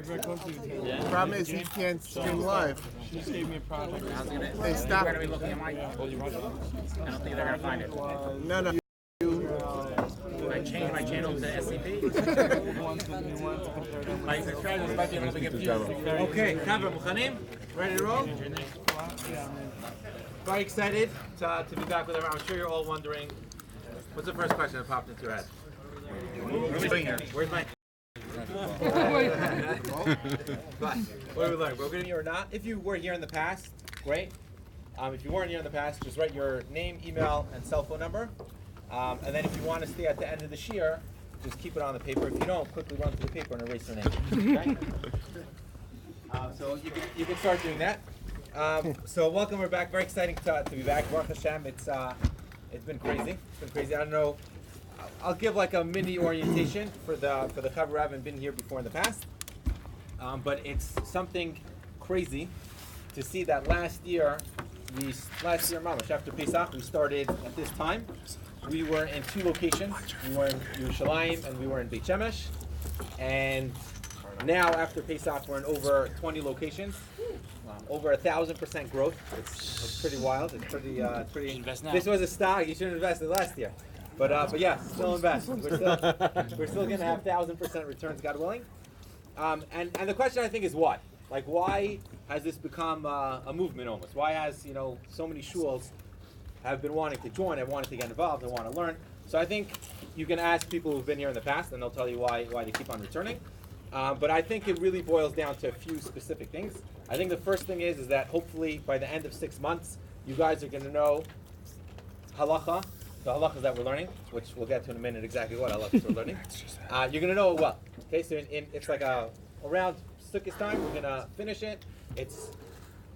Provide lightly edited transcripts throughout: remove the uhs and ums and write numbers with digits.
The problem is he can't stream live. She just gave me a project. They stopped. We're going to be looking at my... I don't think they're going to find it. No. I changed my channel to SCP. My subscribers might be a little bit confused. Okay, Kavra, Mukhanim? Ready to roll? Very excited to be back with everyone. I'm sure you're all wondering, what's the first question that popped into your head? What are we doing here? Where's my... But what are we learning? We're going to be here or not? If you were here in the past, great. If you weren't here in the past, just write your name, email, and cell phone number. And then if you want to stay at the end of the shiur, just keep it on the paper. If you don't, quickly run through the paper and erase your name. Okay? So you can start doing that. So welcome, we're back. Very exciting to be back. Baruch Hashem, it's been crazy. It's been crazy. I don't know. I'll give like a mini orientation for the Chaver who haven't been here before in the past. But it's something crazy to see that last year, Mamash, after Pesach, we started at this time. We were in two locations. We were in Yerushalayim and we were in Beit Shemesh. And now, after Pesach, we're in over 20 locations. Over 1,000% growth. It's pretty wild. It's pretty. Invest now. This was a stock. You should have invested last year. But yeah, still invest. We're still going to have 1,000% returns, God willing. And the question I think is what? Like, why has this become a movement almost? Why has so many shuls have been wanting to join, have wanted to get involved, and want to learn? So I think you can ask people who've been here in the past, and they'll tell you why they keep on returning. But I think it really boils down to a few specific things. I think the first thing is that hopefully by the end of 6 months, you guys are going to know halacha, the halachas that we're learning, which we'll get to in a minute exactly what halachas we're learning. You're going to know it well. Okay, so it's like around Sukkot time, we're going to finish it. It's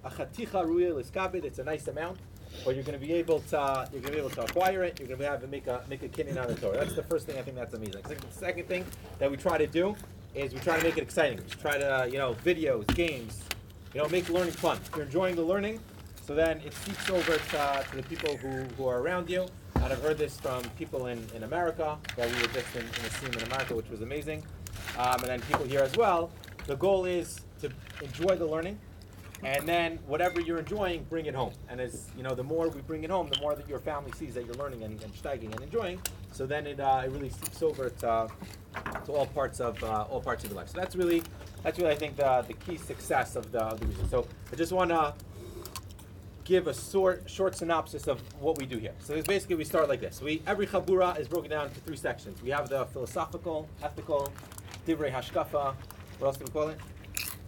a chaticha ruya liskabed. It's a nice amount, but you're going to be able to acquire it. You're going to have to make a kinyan on the Torah. That's the first thing I think that's amazing. The second thing that we try to do is we try to make it exciting. We try to videos, games, make learning fun. If you're enjoying the learning, so then it seeps over to the people who are around you. And I've heard this from people in America, that we were just in a scene in America, which was amazing. And then people here as well. The goal is to enjoy the learning, and then whatever you're enjoying, bring it home. And as the more we bring it home, the more that your family sees that you're learning and steiging and enjoying. So then it really seeps over to all parts of your life. So that's really I think the key success of the reason. So I just want to give a short synopsis of what we do here. So basically we start like this. Every chabura is broken down into 3 sections. We have the philosophical, ethical, divrei hashkafa. What else do we call it?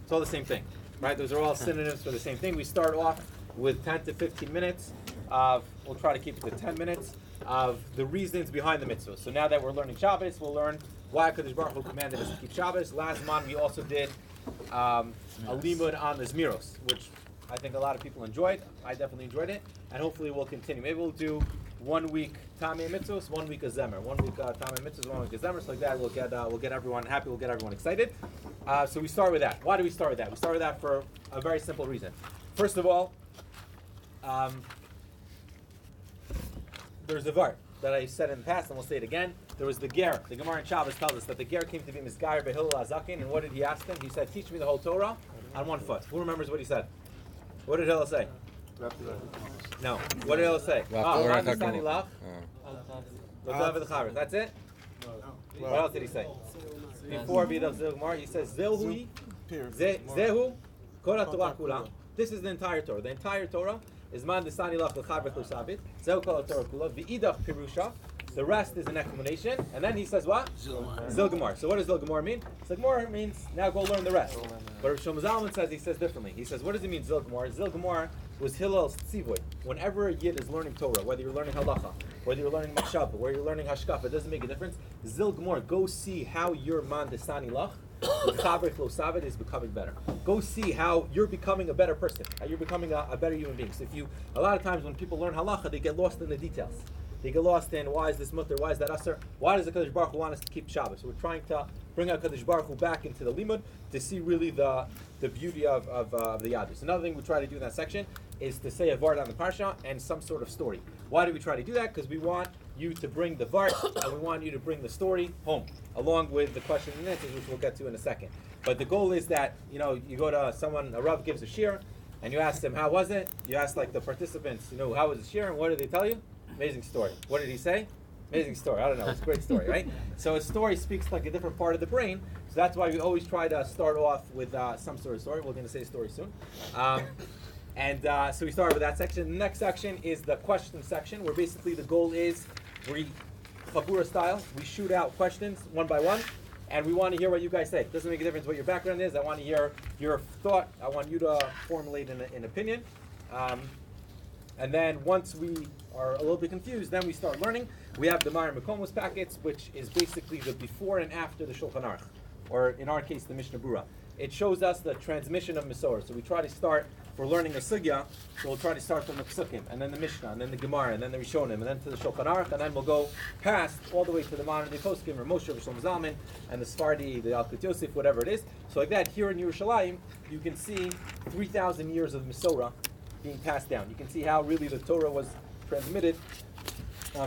It's all the same thing, right? Those are all synonyms for the same thing. We start off with 10 to 15 minutes we'll try to keep it to 10 minutes of the reasons behind the mitzvah. So now that we're learning Shabbos, we'll learn why HaKadosh Baruch Hu commanded us to keep Shabbos. Last month we also did a limud on the Zmiros, which I think a lot of people enjoyed. I definitely enjoyed it, and hopefully we'll continue. Maybe we'll do 1 week Tamei Mitzvos, 1 week of Zemer, 1 week Tamei Mitzvos, 1 week of Zemer. So like that, we'll get everyone happy. We'll get everyone excited. So we start with that. Why do we start with that? We start with that for a very simple reason. First of all, there's a var that I said in the past, and we'll say it again. There was the ger. The Gemara in Shabbos tells us that the ger came to be Mizgayer Behillel Azakin, and what did he ask him? He said, "Teach me the whole Torah on 1 foot." Who remembers what he said? What did Hillel say? No. What did Hillel say? That's it? What else did he say? Before Vidav Zilgmar, he says, Zilhui, Zehu, Kora Torah Kula. This is the entire Torah. The entire Torah is Man Desani Lach L'Chav V'Chlusavit, Zehu Kol Torah Kula, V'idach Pirusha. The rest is an explanation. And then he says what? Zilgamar. So what does Zilgamar mean? Zilgamar means now go learn the rest. But Rav Shlomo Zalman says, he says differently. He says, what does it mean Zilgamar? Zilgamar was Hillel's tzivoy. Whenever a yid is learning Torah, whether you're learning halacha, whether you're learning machshava, whether you're learning hashkafa, it doesn't make a difference. Zilgamar, go see how your man desani lach, the is becoming better. Go see how you're becoming a better person, how you're becoming a better human being. So a lot of times when people learn halacha, they get lost in the details. They get lost in why is this mutter, why is that asr, why does the Kadosh Baruch Hu want us to keep Shabbos? So we're trying to bring our Kadosh Baruch Hu back into the limud to see really the beauty of the Yadus. Another thing we try to do in that section is to say a vart on the parsha and some sort of story. Why do we try to do that? Because we want you to bring the vart and we want you to bring the story home, along with the questions and answers, which we'll get to in a second. But the goal is that, you know, you go to someone, a Rav gives a shir, and you ask them, how was it? You ask like the participants, you know, how was the shir, and what did they tell you? Amazing story. What did he say? Amazing story. I don't know. It's a great story, right? So a story speaks like a different part of the brain. So that's why we always try to start off with some sort of story. We're going to say a story soon. So we started with that section. The next section is the question section, where basically the goal is, we Chabura style, we shoot out questions one by one, and we want to hear what you guys say. It doesn't make a difference what your background is. I want to hear your thought. I want you to formulate an opinion. And then once we are a little bit confused, then we start learning. We have the Ma'ir Mekomos packets, which is basically the before and after the Shulchan Aruch, or in our case, the Mishnah Berurah. It shows us the transmission of Masorah. So we try to start, for learning a sugya, so we'll try to start from the Psukim, and then the Mishnah, and then the Gemara, and then the Rishonim, and then to the Shulchan Aruch, and then we'll go past all the way to the modern day poskim, or Moshe, or Shlomo Zalman, and the Sfardi, the Alkut Yosef, whatever it is. So like that, here in Yerushalayim, you can see 3,000 years of Masorah being passed down. You can see how really the Torah was transmitted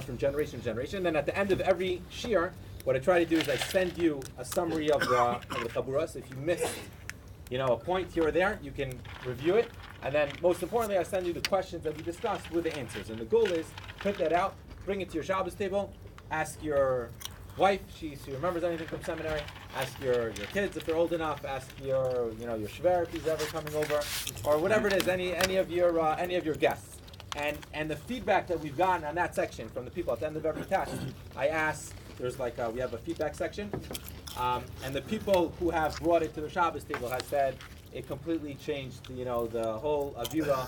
from generation to generation. And then at the end of every shir, what I try to do is I send you a summary of the Chabura. So if you missed, you know, a point here or there, you can review it. And then most importantly, I send you the questions that we discussed with the answers. And the goal is print that out, bring it to your Shabbos table, ask your wife, she remembers anything from seminary, ask your kids if they're old enough, ask your your shver if he's ever coming over, or whatever it is, any of your guests. And the feedback that we've gotten on that section from the people at the end of every test, I ask, there's like we have a feedback section, and the people who have brought it to the Shabbos table have said it completely changed, the whole avira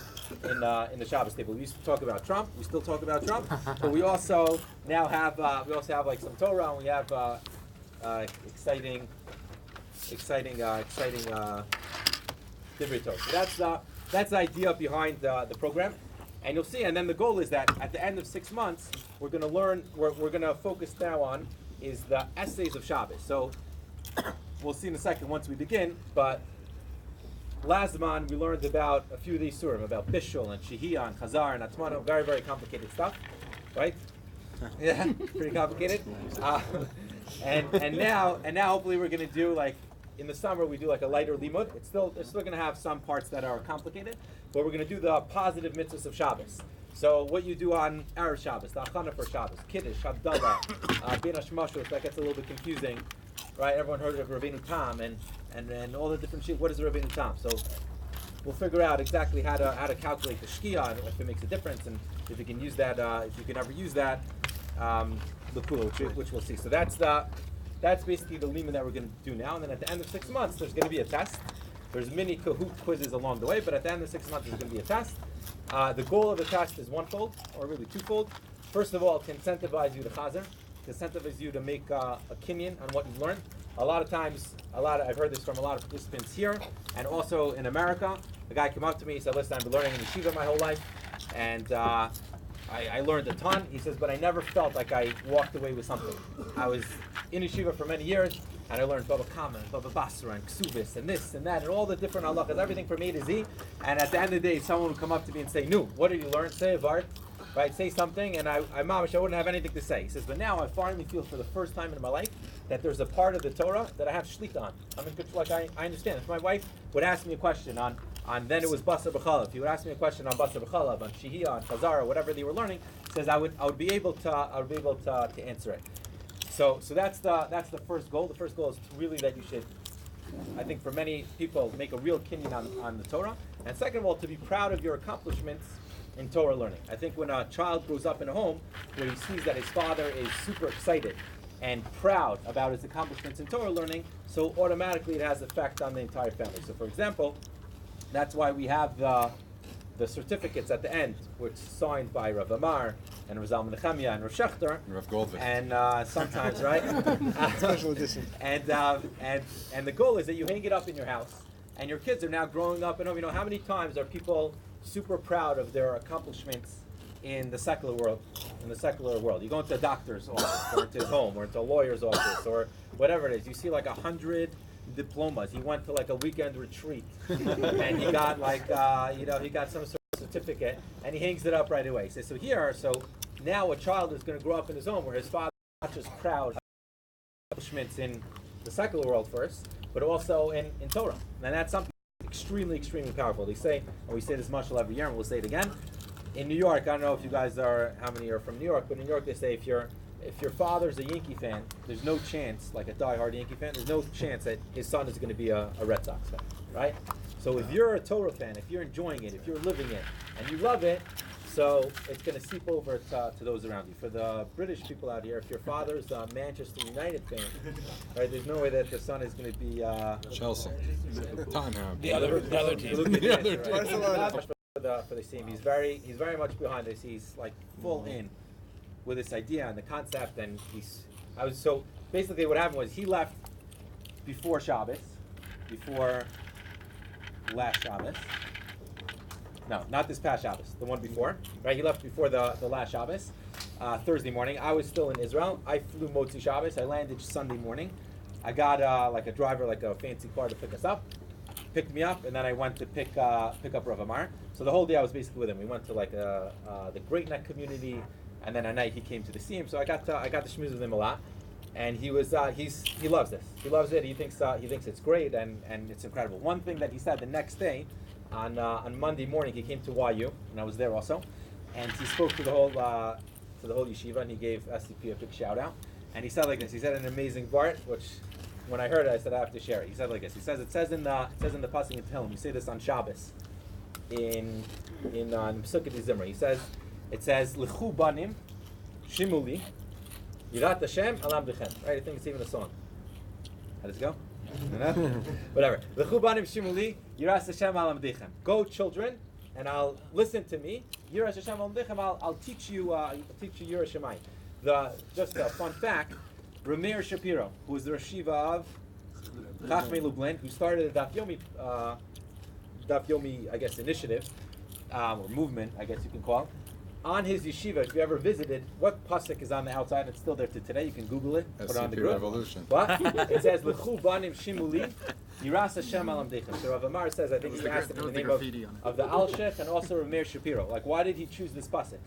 in the Shabbos table. We used to talk about Trump. We still talk about Trump, but we also now have like some Torah, and we have exciting Divrei Torah. So that's the idea behind the program, and you'll see. And then the goal is that at the end of 6 months, we're going to learn. We're going to focus now on is the essays of Shabbos. So we'll see in a second once we begin, but. Last month we learned about a few of these surim, about Bishul and Shehiyah and Chazar and Atmano, very, very complicated stuff, right? Yeah, pretty complicated. And now hopefully we're going to do, like, in the summer we do like a lighter limud. It's still going to have some parts that are complicated, but we're going to do the positive mitzvahs of Shabbos. So what you do on Erev Shabbos, the Achana for Shabbos, Kiddush, Havdalah, Ben Hashmashos, that gets a little bit confusing. Right, everyone heard of Rabbeinu Tam and all the different shit. What is the Rabbeinu Tam? So we'll figure out exactly how to calculate the shkia and if it makes a difference, and if you can use that, if you can ever use that, the pool, which we'll see. So that's basically the lima that we're going to do now. And then at the end of 6 months, there's going to be a test. There's mini Kahoot quizzes along the way, but at the end of 6 months, there's going to be a test. The goal of the test is onefold, or really twofold. First of all, to incentivize you to chazer. To incentivize you to make a kinyan on what you've learned. A lot of times, I've heard this from a lot of participants here, and also in America. The guy came up to me, he said, listen, I've been learning in yeshiva my whole life, and I learned a ton. He says, but I never felt like I walked away with something. I was in yeshiva for many years, and I learned Baba Kama, and Baba Basra, and Ksubis, and this, and that, and all the different halachas, everything from A to Z, and at the end of the day, someone would come up to me and say, "Nu, what did you learn? Say a vart." Right, say something, and I wouldn't have anything to say. He says, but now I finally feel for the first time in my life that there's a part of the Torah that I have shlita on. I mean, like I understand. If my wife would ask me a question on then it was Basar B'chalav. If you would ask me a question on Basar B'chalav, on Shehiyah, on Chazara, whatever they were learning, he says I would be able to answer it. So that's the first goal. The first goal is really that you should, I think for many people, make a real kinyan on the Torah. And second of all, to be proud of your accomplishments in Torah learning. I think when a child grows up in a home where he sees that his father is super excited and proud about his accomplishments in Torah learning, so automatically it has effect on the entire family. So for example, that's why we have the certificates at the end, which is signed by Rav Amar and Rav Zalman Nechemia and Rav Shechter and Rav Goldvish. And sometimes, right? Special edition. And the goal is that you hang it up in your house, and your kids are now growing up. And how many times are people super proud of their accomplishments in the secular world? You go into a doctor's office, or into his home, or into a lawyer's office, or whatever it is. You see like 100 diplomas. He went to like a weekend retreat, and he got like he got some sort of certificate, and he hangs it up right away. So now a child is going to grow up in his home where his father is not just proud of accomplishments in the secular world first, but but also in Torah. And that's something extremely, extremely powerful. They say, and we say this mushal every year, and we'll say it again. In New York, I don't know if you guys how many are from New York, but in New York they say if your father's a Yankee fan, there's no chance, like a diehard Yankee fan, there's no chance that his son is going to be a Red Sox fan, right? So if you're a Torah fan, if you're enjoying it, if you're living it, and you love it, so it's going to seep over to those around you. For the British people out here, if your father's a Manchester United fan, right, there's no way that the son is going to be Chelsea. Tottenham. The other team. The other team. Barcelona. For the team, he's very much behind this. He's like full in with this idea and the concept, and so basically what happened was he left before Shabbos, before last Shabbos. No, not this past Shabbos, the one before. Right, he left before the last Shabbos, Thursday morning. I was still in Israel. I flew Motzi Shabbos. I landed Sunday morning. I got like a driver, like a fancy car to pick us up. Picked me up, and then I went to pick up Rav Amar. So the whole day I was basically with him. We went to like the Great Neck community, and then at night he came to the Siyum. So I got to schmooze with him a lot, and he loves this. He loves it. He thinks it's great and it's incredible. One thing that he said the next day, on Monday morning, he came to YU, and I was there also, and he spoke to the whole yeshiva, and he gave SCP a big shout out, and he said like this. He said an amazing part, which when I heard it, I said I have to share it. He said like this. He says it says in the pasuk in Tehillim. You say this on Shabbos, in Pesukei Zimra. He says L'chu banim shimuli yirat Hashem alam dechem. Right? I think it's even a song. How does it go? Whatever. L'chu banim shimuli yirat Hashem alam dechem. Go children, and I'll listen to me. Yirat Hashem alam dechem. I'll teach you Yirat Shemayim. Just a fun fact. Rameir Shapiro, who was the Rashiva of Chachmei Lublin, who started the Daf Yomi, I guess, initiative, or movement, I guess you can call it. On his yeshiva, if you ever visited, what pasuk is on the outside? It's still there to today. You can Google it. Put it on the group. Revolution. What? It says, L'chu banim shimuli, yiras Hashem alam dechem. So Rav Amar says, I think he's asked in the name of the Al-Sheikh and also Rameir Shapiro. Like, why did he choose this pasuk?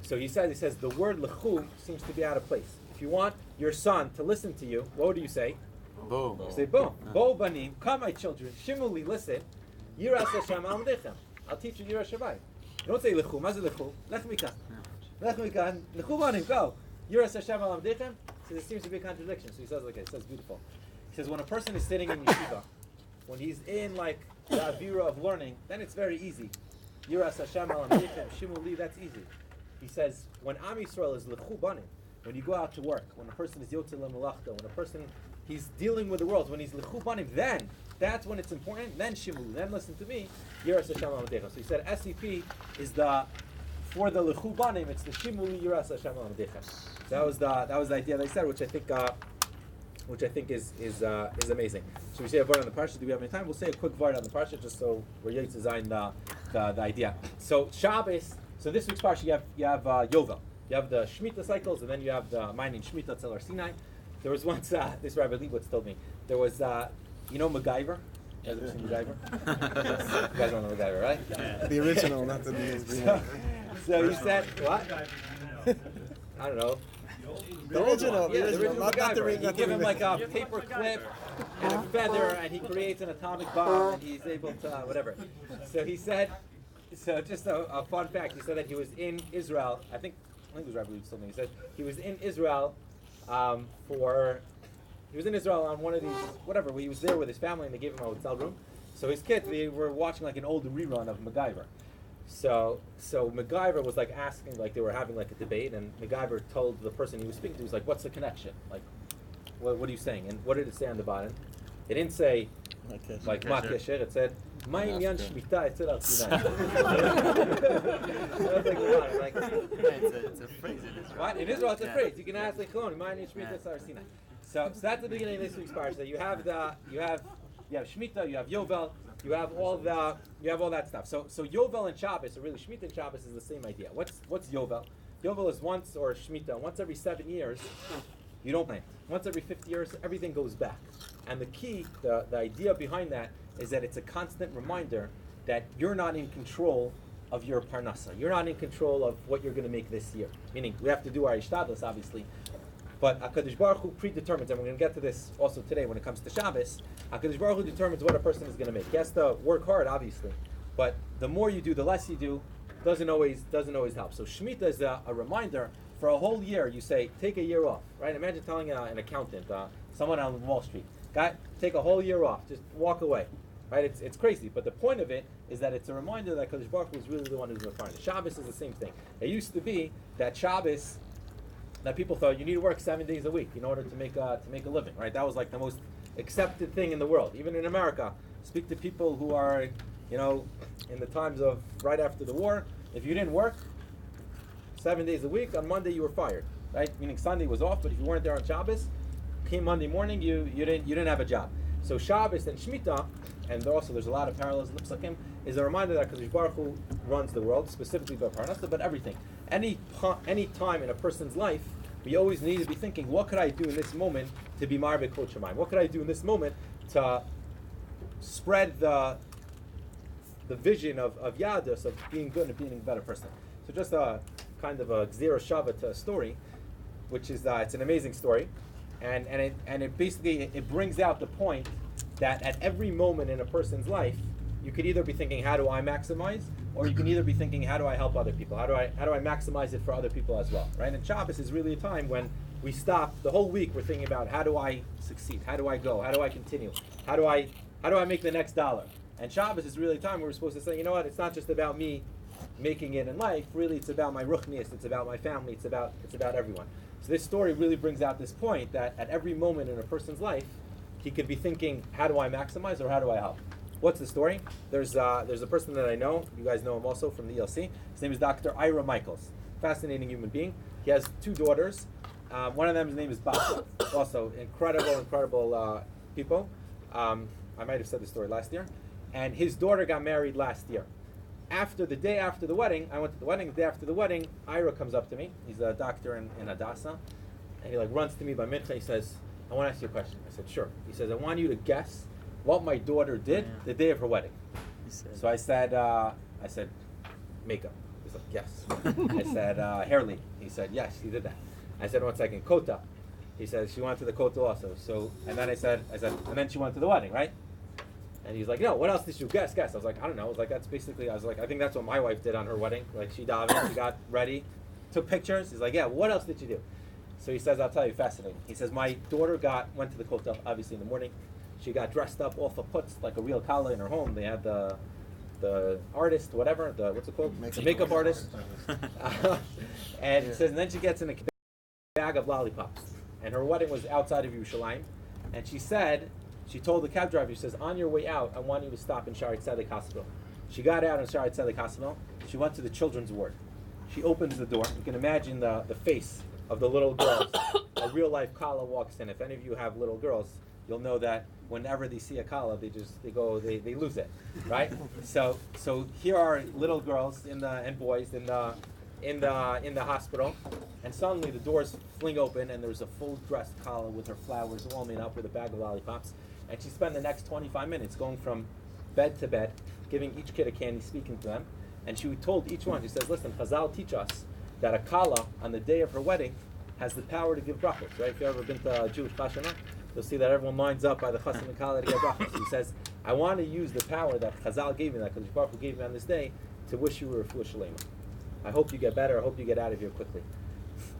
So he says, the word L'chu seems to be out of place. If you want your son to listen to you, what do you say? Bo. You say, Bo. Bo banim, come my children, shimuli, listen, yiras Hashem alam dechem. I'll teach you Yiras Shabbat. You don't say L'chu, ma ze L'chu? Lech mikan. Lech mikan, L'chu banim, go. Yiras Hashem alam dechem. So there seems to be a contradiction. So he says, okay, it says beautiful. He says, when a person is sitting in yeshiva, when he's in like the avira of learning, then it's very easy. Yiras Hashem alam dechem, shimuli, that's easy. He says, when Am Yisrael is L'chu banim, when you go out to work, when a person is Yotze L'Melachta, when a person, he's dealing with the world, when he's L'chu banim, then, that's when it's important, then Shimulu, then listen to me, Yiras Hashem Alam Decha. So he said SCP is for the L'chu banim, it's the Shimulu Yiras Hashem Alam Decha. That was the idea they said, which I think is amazing. So we say a word on the parsha. Do we have any time? We'll say a quick word on the parsha, just so we're able to design the idea. So Shabbos, so this week's parsha you have Yovel. You have the Shemitah cycles, and then you have the mining Shemitah Tzar Sinai. There was once, this Rabbi Leibowitz told me, there was, MacGyver? You guys ever seen MacGyver? You guys don't know MacGyver, right? Yeah. The original, not the new. So he said, what? I don't know. The original, not the MacGyver. You give him like a paper clip and a feather, and he creates an atomic bomb, and he's able to, whatever. So he said, so just a fun fact, he said that he was in Israel, I think it was Rabbi Leibowitz told me. He said he was in Israel on one of these, whatever, he was there with his family and they gave him a hotel room. So his kids, they were watching like an old rerun of MacGyver. So MacGyver was like asking, like they were having like a debate, and MacGyver told the person he was speaking to, he was like, what's the connection? Like, what are you saying? And what did it say on the bottom? It didn't say, like, Ma Kesher, it said, Ma Inyan Shmita Etzil Al Sinai. It's a phrase in Israel. What? In Israel, it's a phrase. You can ask like Ma Inyan Shmita Etzil Sinai. So that's the beginning of this week's parsha. You have Shemitah, you have Yovel, you have all that stuff. So Yovel and Shabbos, or really Shemitah and Shabbos, is the same idea. What's Yovel? Yovel is once, or Shemitah, once every 7 years, you don't plant. Once every 50 years, everything goes back. And the key, the idea behind that, is that it's a constant reminder that you're not in control of your parnasa. You're not in control of what you're going to make this year. Meaning, we have to do our ishtadlos, obviously. But HaKadosh Baruch Hu predetermines, and we're going to get to this also today when it comes to Shabbos. HaKadosh Baruch Hu determines what a person is going to make. He has to work hard, obviously, but the more you do, the less you do, doesn't always help. So Shemitah is a reminder. For a whole year, you say, take a year off, right? Imagine telling an accountant, someone on Wall Street, guy, take a whole year off, just walk away, right? It's crazy, but the point of it is that it's a reminder that Kadosh Baruch Hu is really the one who's requiring it. Shabbos is the same thing. It used to be that Shabbos, that people thought you need to work 7 days a week in order to make a living, right? That was like the most accepted thing in the world, even in America. Speak to people who are, in the times of right after the war. If you didn't work 7 days a week, on Monday you were fired, right? Meaning Sunday was off, but if you weren't there on Shabbos, came Monday morning, you didn't have a job. So Shabbos and Shemitah, and there's a lot of parallels in the Psukim, is a reminder that Kadosh Baruch Hu runs the world, specifically by Parnasa, but everything. Any time in a person's life, we always need to be thinking, what could I do in this moment to be Marbek Kol Shamayim? What could I do in this moment to spread the vision of Yadus, of being good and being a better person? So just a kind of a Hilchot Shabbat story, which is it's an amazing story, and it basically brings out the point that at every moment in a person's life, you could either be thinking, how do I maximize, or you can either be thinking, how do I help other people? How do I maximize it for other people as well, right? And Shabbos is really a time when we stop the whole week. We're thinking about, how do I succeed? How do I go? How do I continue? How do I make the next dollar? And Shabbos is really a time where we're supposed to say, you know what? It's not just about me making it in life. Really, it's about my ruchnius. It's about my family. It's about everyone. So this story really brings out this point that at every moment in a person's life, he could be thinking, how do I maximize or how do I help? What's the story? There's a person that I know. You guys know him also from the ELC. His name is Dr. Ira Michaels. Fascinating human being. He has 2 daughters. One of them's name is Basha. Also incredible people. I might have said the story last year. And his daughter got married last year. The day after the wedding, I went to the wedding. The day after the wedding, Ira comes up to me. He's a doctor in Hadassah. And he runs to me by mincha. He says, I want to ask you a question. I said, sure. He says, I want you to guess what my daughter did the day of her wedding. So I said, makeup. He's like, yes. I said, hair leave. He said, yes, she did that. I said, 1 second, kota. He said, she went to the kota also. So, and then I said, and then she went to the wedding, right? And he's like, no, what else did you guess? I was like, I don't know. I was like, I think that's what my wife did on her wedding. She davened, she got ready, took pictures. He's like, yeah, what else did you do? So he says, I'll tell you, fascinating. He says, my daughter went to the kota, obviously in the morning. She got dressed up all for putz, like a real kala in her home. They had the artist, whatever, what's it called? The makeup artist. And he says, and then she gets in a bag of lollipops. And her wedding was outside of Yerushalayim. And she told the cab driver, she says, on your way out, I want you to stop in Shaarei Tzedek Hospital. She got out in Shaarei Tzedek Hospital. She went to the children's ward. She opens the door. You can imagine the face of the little girls. A real life kala walks in. If any of you have little girls, you'll know that whenever they see a kala, they lose it, right? So here are little girls and boys in the hospital, and suddenly the doors fling open, and there's a full dressed kala with her flowers all made up with a bag of lollipops, and she spent the next 25 minutes going from bed to bed, giving each kid a candy, speaking to them, and she told each one, she says, listen, Chazal teach us that a kala on the day of her wedding has the power to give brachos, right? If you've ever been to a Jewish chashana, you'll see that everyone lines up by the chassan and kala to get brachos. He says, I want to use the power that Chazal gave me, that Kadosh Baruch Hu gave me on this day, to wish you a refuah shalema. I hope you get better. I hope you get out of here quickly.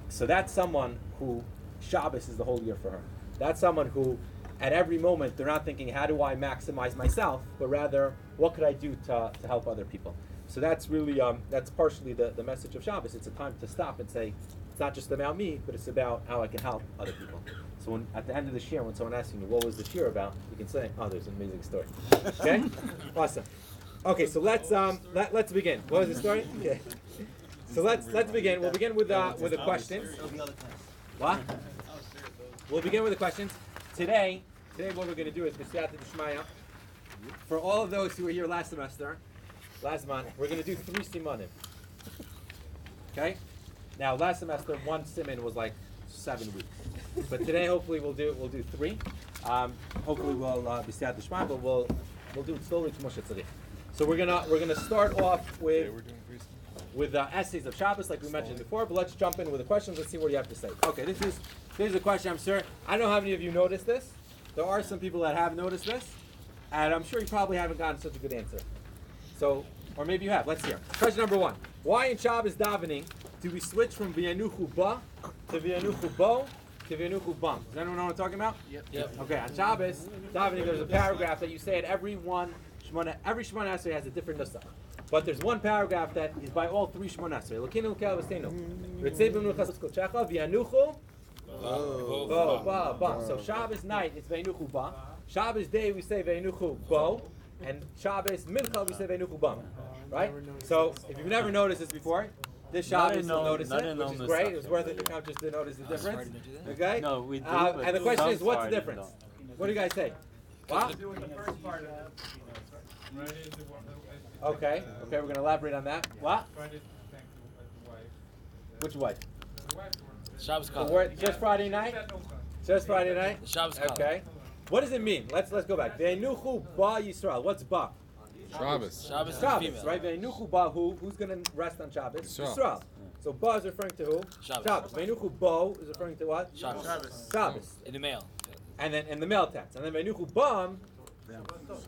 So that's someone who Shabbos is the whole year for her. That's someone who, at every moment, they're not thinking, how do I maximize myself, but rather, what could I do to help other people? So that's really, that's partially the message of Shabbos. It's a time to stop and say, it's not just about me, but it's about how I can help other people. So at the end of the shir, when someone asks you, what was the shir about? You can say, oh, there's an amazing story. Okay? Awesome. Okay, so let's begin. What was the story? Okay. So let's begin. We'll begin with the questions. What? We'll begin with the questions. Today what we're going to do is B'siyata D'Shmaya. For all of those who were here last month, we're going to do 3 simanim. Okay? Now, last semester, 1 siman was like 7 weeks. But today, hopefully, we'll do 3. Hopefully, we'll B'siyata D'Shmaya, but we'll do it slowly to Moshe Tzaddik. So we're gonna start off with with essays of Shabbos, like we mentioned before. But let's jump in with the questions. Let's see what you have to say. Okay, this is a question. I'm sure I don't know how many of you noticed this. There are some people that have noticed this, and I'm sure you probably haven't gotten such a good answer. So, or maybe you have. Let's hear. Question number 1: why in Shabbos davening do we switch from V'yanuchu ba to V'yanuchu bo to V'yanuchu bam? Does anyone know what I'm talking about? Yep. Okay, on Shabbos davening, there's a paragraph that you say at every Shemona Esrei has a different nusach. But there's one paragraph that is by all 3 Shemona Esrei. Lokinu l'kel v'steinu. Ritzei b'mnu chas kolchecha v'yanuchu bo ba ba. So Shabbos night it's v'yanuchu ba. Shabbos day we say v'yanuchu bo, and Shabbos mincha we say v'yanuchu bam. Right? So if you've never noticed this before, this Shabbos you'll notice it, which is great. It was worth it to come just to notice the difference. Okay? No, we do. And the question is, what's the difference? What do you guys say? What? Okay, we're going to elaborate on that. What? Which wife? Shabbos So Kala. just Friday night? Just Friday night? Shabbos Kala. Okay. What does it mean? Let's go back. Ve'enuchu ba Yisrael. What's ba? Shabbos. Shabbos is Shabbos, female. right? Ve'enuchu ba who? Who's going to rest on Shabbos? Yisrael. Yisrael. So ba is referring to who? Shabbos. Ve'enuchu bo is referring to what? Shabbos. Shabbos. In the male. And then in the male text. And then ve'enuchu bam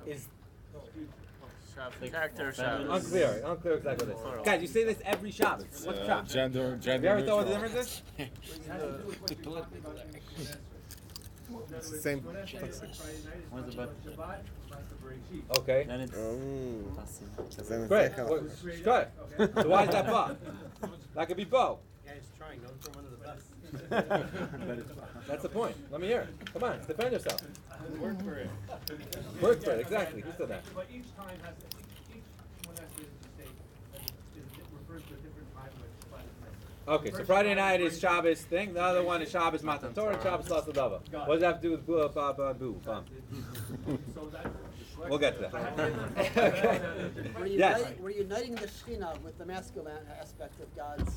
is Character of Shabbos. unclear exactly what it is. Guys, you say this every Shabbos. What's Shabbos? Gender You ever thought what the neutral. difference is? It's the same. What's about? Okay. Then it's Then Great. it's Well, good. So why is that bo? That could be bo. That's the point. Let me hear it. Come on, defend yourself. Work for it. Work for it, exactly. Who said that? But each time has each one has to say refers to a different time with Friday night. Okay, so Friday night is Shabbos thing. The other one is Shabbos Matan Torah and Shabbos Las Ladava. What does that have to do with boo, ba, ba, boo, bum? So that We'll get to that. Okay. Yes. We're uniting the Shekhinah with the masculine aspect of God's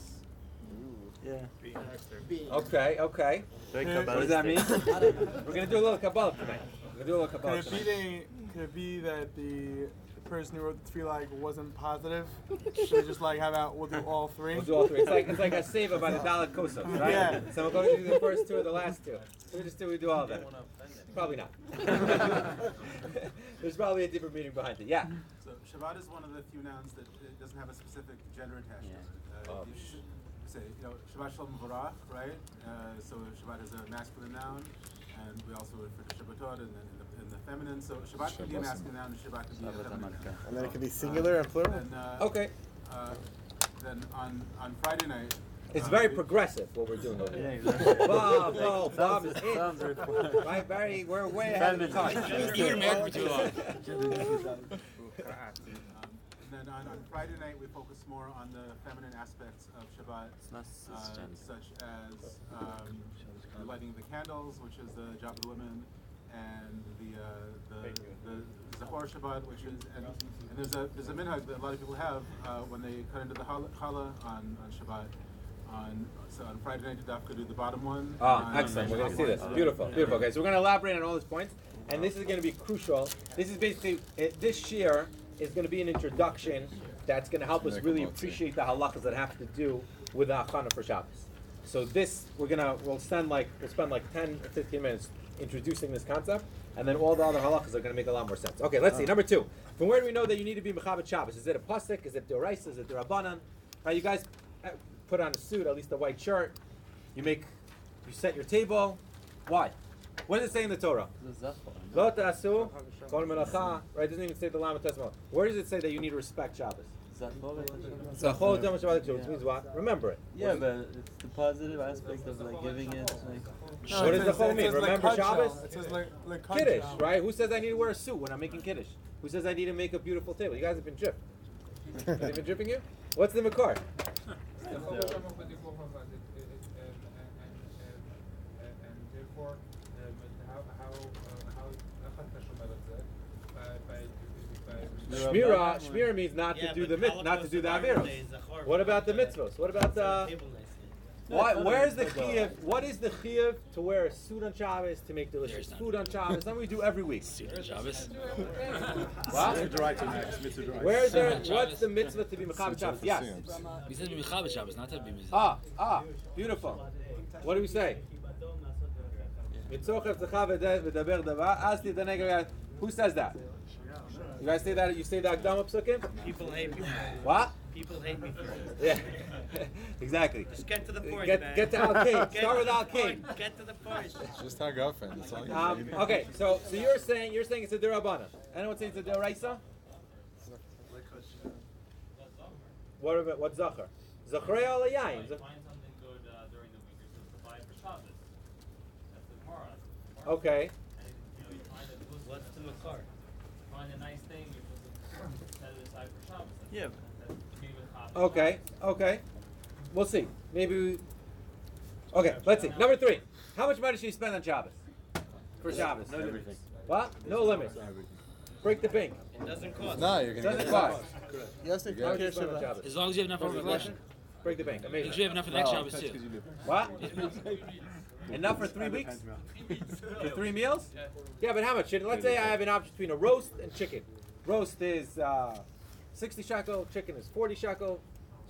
being. Okay. very What does that mean? I don't know. We're gonna do a little Kabbalah tonight. We're gonna do a little Kabbalah Could tonight. it be that the person who wrote the tefillah wasn't positive? Should we just have out? We'll do all 3. We'll do all 3. It's like a seva by the Dalet Kosov, right? Yeah. So we're going to do the first 2 or the last 2. So we do all of them. Probably not. There's probably a deeper meaning behind it. Yeah. So Shabbat is one of the few nouns that doesn't have a specific gender attached to it. You should say, Shabbat Shalom Vorach, right? So Shabbat is a masculine noun, and we also refer to Shabbatot in the feminine. So Shabbat can be a masculine noun, and Shabbat can be a feminine noun. And then it could be singular and plural. And, Okay. Then on Friday night. It's very progressive what we're doing over yeah, here. exactly. Bob is it. Sounds very Right, we're way ahead of the time. You've been married for too long. And then on Friday night, we focus more on the feminine aspects of Shabbat, It's not cisgender. such as lighting the candles, which is the job of the women, and the Zachor Shabbat, which is and there's a minhag that a lot of people have when they cut into the challah on Shabbat. So on Friday night, Dafka do the bottom one. Excellent. We're going to see this. Beautiful. Okay, so we're going to elaborate on all these points, and this is going to be crucial. This is basically this shiur is going to be an introduction that's going to help us really appreciate the halachas that have to do with the hachana for Shabbos. So this we'll spend like 10 or 15 minutes introducing this concept, and then all the other halachas are going to make a lot more sense. Okay, let's see. Number 2. From where do we know that you need to be mechaber Shabbos? Is it a pasuk? Is it d'oraisa? Is it d'rabbanan? You guys put on a suit, at least a white shirt. You set your table. Why? What does it say in the Torah? Lo ta'asu kol melacha. Right? It doesn't even say the Lama Tesma. Where does it say that you need to respect Shabbos? Zachor Yom Shabbat, which means what? Remember it. Yeah, but it's the positive aspect of giving it. What does the whole mean? Remember Shabbos? It says like Kiddush, right? Who says I need to wear a suit when I'm making Kiddush? Who says I need to make a beautiful table? You guys have been dripped. Have they been dripping you? What's the makar? and therefore, Shmira means not to do the avera. What about the mitzvos? What about the Why? Where's the chiyuv? What is the chiyuv to wear a suit on Shabbos, to make delicious There's none. food on Shabbos? Something we do every week. Suit on Shabbos. What? Where is there? What's the mitzvah to be mechaber Shabbos? Yes. We said to be mechaber Shabbos, not to be mizah. Beautiful. What do we say? Who says that? You guys say that? You say that Akdama Psukim? People hate me. What? People hate me for it. Yeah. Exactly. Just get to the point, Get, man. get to Al King. Get Start to with the Al King. point. Get to the point. It's just our girlfriend. That's all you need. Okay, so you're saying it's a derabana. Anyone say it's a deraisa? What about what zachar? Zachrei al yayin. Find something good during the week. You're supposed to buy it for Shabbos. That's the Gemara. Okay. And you find a good, What's the makar? find a nice thing. You're supposed to set it aside for Shabbos. Yeah. That's maybe with Okay. Okay. We'll see. Maybe. Okay. Let's see. Number 3. How much money should you spend on Shabbos? For Shabbos. No limits. What? No limits. Break the bank. It doesn't cost. No, you're gonna Doesn't get cost. Yes, How much do you spend on Shabbos? As long as you have enough for the next. Break the bank. Make Amazing. sure you have enough for the next Shabbos too. What? Enough for 3 weeks? For 3 meals? Yeah, but how much? Let's say I have an option between a roast and chicken. Roast is 60 shekel, chicken is 40 shekel.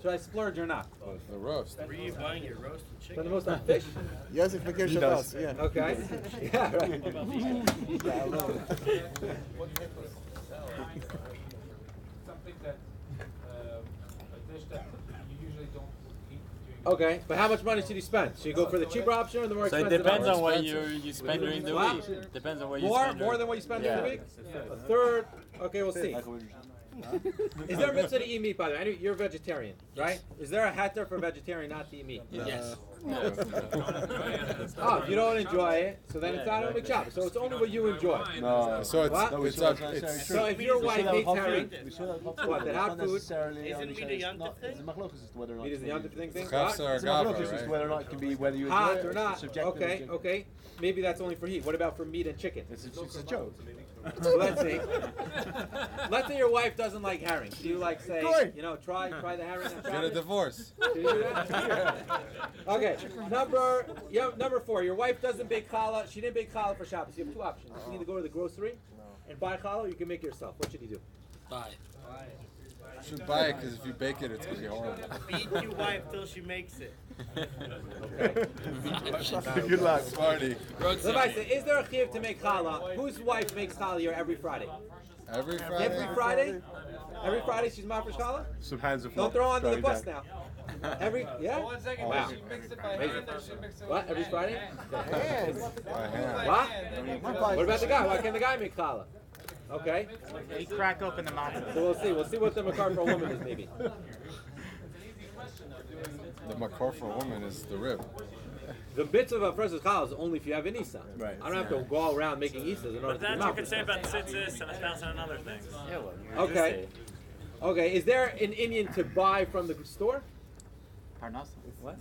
Should I splurge or not? the roast. Where are you buying your roasted chicken? Spend the most on fish? Yes, if Mikir Shabbat. Yeah. Okay. Yeah, right. Something that a dish that you usually don't eat during. Okay, but how much money should you spend? Should you go for the cheaper option or the more So it expensive depends option? on what you spend during the What? week. Depends on what you More? spend. More than what you spend during the week? Yeah. A third? Okay, we'll see. Is there a mitzvah to eat meat, by the way? I know you're a vegetarian, right? Is there a heter for a vegetarian not to eat meat? Yes. Oh, if you don't enjoy it, so then it's not a big job. So it's only what you enjoy. No, so it's What? it's up. It's So if your wife hates herring, what, that hot food? Isn't meat a yontif thing? Meat is the yontif thing? chafs What? or agava, right? whether or not it can be whether you enjoy Hot it or not? subjective. Okay, okay. Maybe that's only for heat. What about for meat and chicken? It's a joke. So let's see. Let's say your wife doesn't like herring. Do you like say, Good. you know, try the herring on Get a Shabbos? divorce. Do you do that? Okay. Number 4. Your wife doesn't bake challah. She didn't bake challah for Shabbos. You have 2 options. You can either go to the grocery and buy challah, or you can make it yourself. What should you do? Bye. You should buy it because if you bake it, it's gonna be horrible. Beat your wife till she makes it. Good luck, Smarty. So if I say, is there a chiyuv to make challah? Whose wife makes challah here every Friday? Every Friday. Every Friday? Every Friday she's mafresh challah? Some hands of Don't throw her under the bus now. Yeah? One second, Wow. she mixed it by Amazing. hand or she mixed it What? with Every Friday? By hand. What? What about the guy? Why can't the guy make challah? Okay. We crack open the matzah. So we'll see. We'll see what the makar for a woman is maybe. The makor for a woman is the rib. The mitzvah of fresh challah is only if you have an isa. Right. I don't have to go all around making isas in order to be mafresh. about tzitzis and 1,000 other things. Yeah, well, you Okay. Okay. Is there an Indian to buy from the store? Parnasa. What?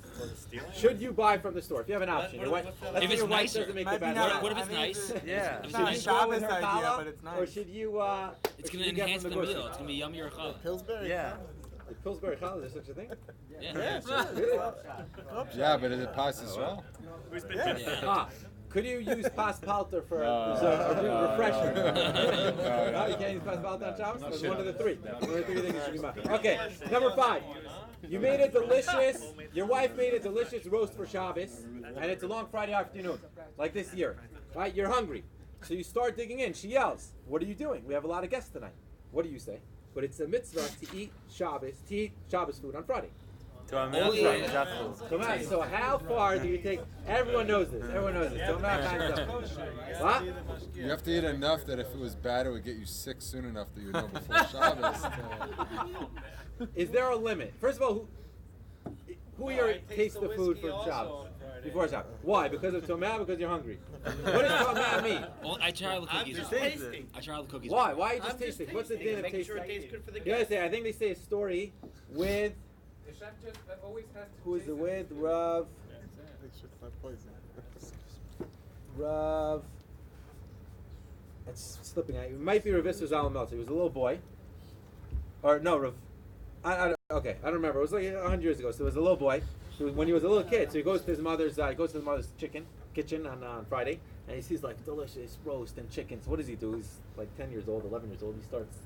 Should you buy from the store if you have an option? Your wife, let's If say it's your wife nicer. doesn't make the Maybe best. not. What if it's nice? Yeah. If it's Should you nice, go with Shabbos her idea, challah, but it's nice. or should you? it's or should gonna you get enhance from the grocery meal. store? It's gonna be yummy or challah. Pillsbury. Yeah. The Pillsbury challah, is there such a thing? Yeah. Really? Yeah, but it passes well. Ah, could you use pas palter for a refresher? No, you can't use pas palter on Shabbos? That's one of the 3. One of the 3 things you should be mad. Okay, number 5. You made a delicious, your wife made a delicious roast for Shabbos, and it's a long Friday afternoon, like this year. Right? You're hungry. So you start digging in. She yells, "What are you doing? We have a lot of guests tonight." What do you say? But it's a mitzvah to eat Shabbos food on Friday. So how far do you take? Everyone knows this. Everyone knows this. What? You have to eat enough that if it was bad, it would get you sick soon enough that you would know before Shabbos. Is there a limit? First of all, who here tastes the food for Shabbos? Before Shabbos. Why? Because of tomah? Because you're hungry? What does tomah mean? Well, I try all the I'm cookies. just tasting. I try all the cookies. Why? Why are you just I'm just tasting? What's the tasting din of making tasting? sure it tastes good for the You gotta guests. say, I think they say a story with, The chef just always has to who is taste it it. with? Rav, it's slipping out. It might be Rav Isser Zalman Meltzer. He was a little boy. Or no, Rav, okay, I don't remember. It was like 100 years ago. So it was a little boy. He So when he was a little kid, so he goes to his mother's kitchen on Friday, and he sees like delicious roast and chicken. So what does he do? He's like 10 years old, 11 years old. He starts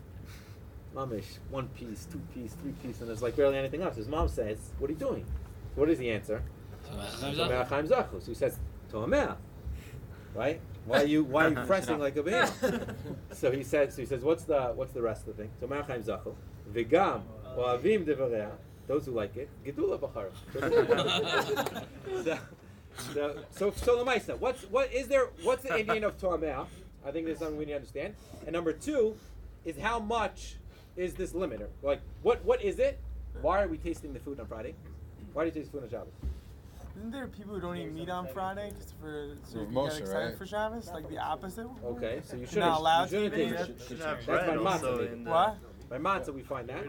mamish, 1 piece, 2 piece, 3 piece, and there's like barely anything else. His mom says, "What are you doing?" What does he answer? So he says, "To'ameh." Right? Why are you pressing like a baby? So he says, what's the rest of the thing? To'ameh chaim zachu, v'gam oavim devareha. Those who like it, gedula b'chara. So Lamaisa, what's the Indian of To'ameh? I think there's something we need to understand. And number 2 is how much is this limiter? Like what is it? Why are we tasting the food on Friday? Why do you taste food on Shabbos? Isn't there people who don't eat meat on Friday just so you can Moshe, get excited right? for Shabbos? Like the opposite? Okay, so you You're shouldn't. not allowed you to shouldn't eat taste it? it. That's by matzah. What? By matzah we find that.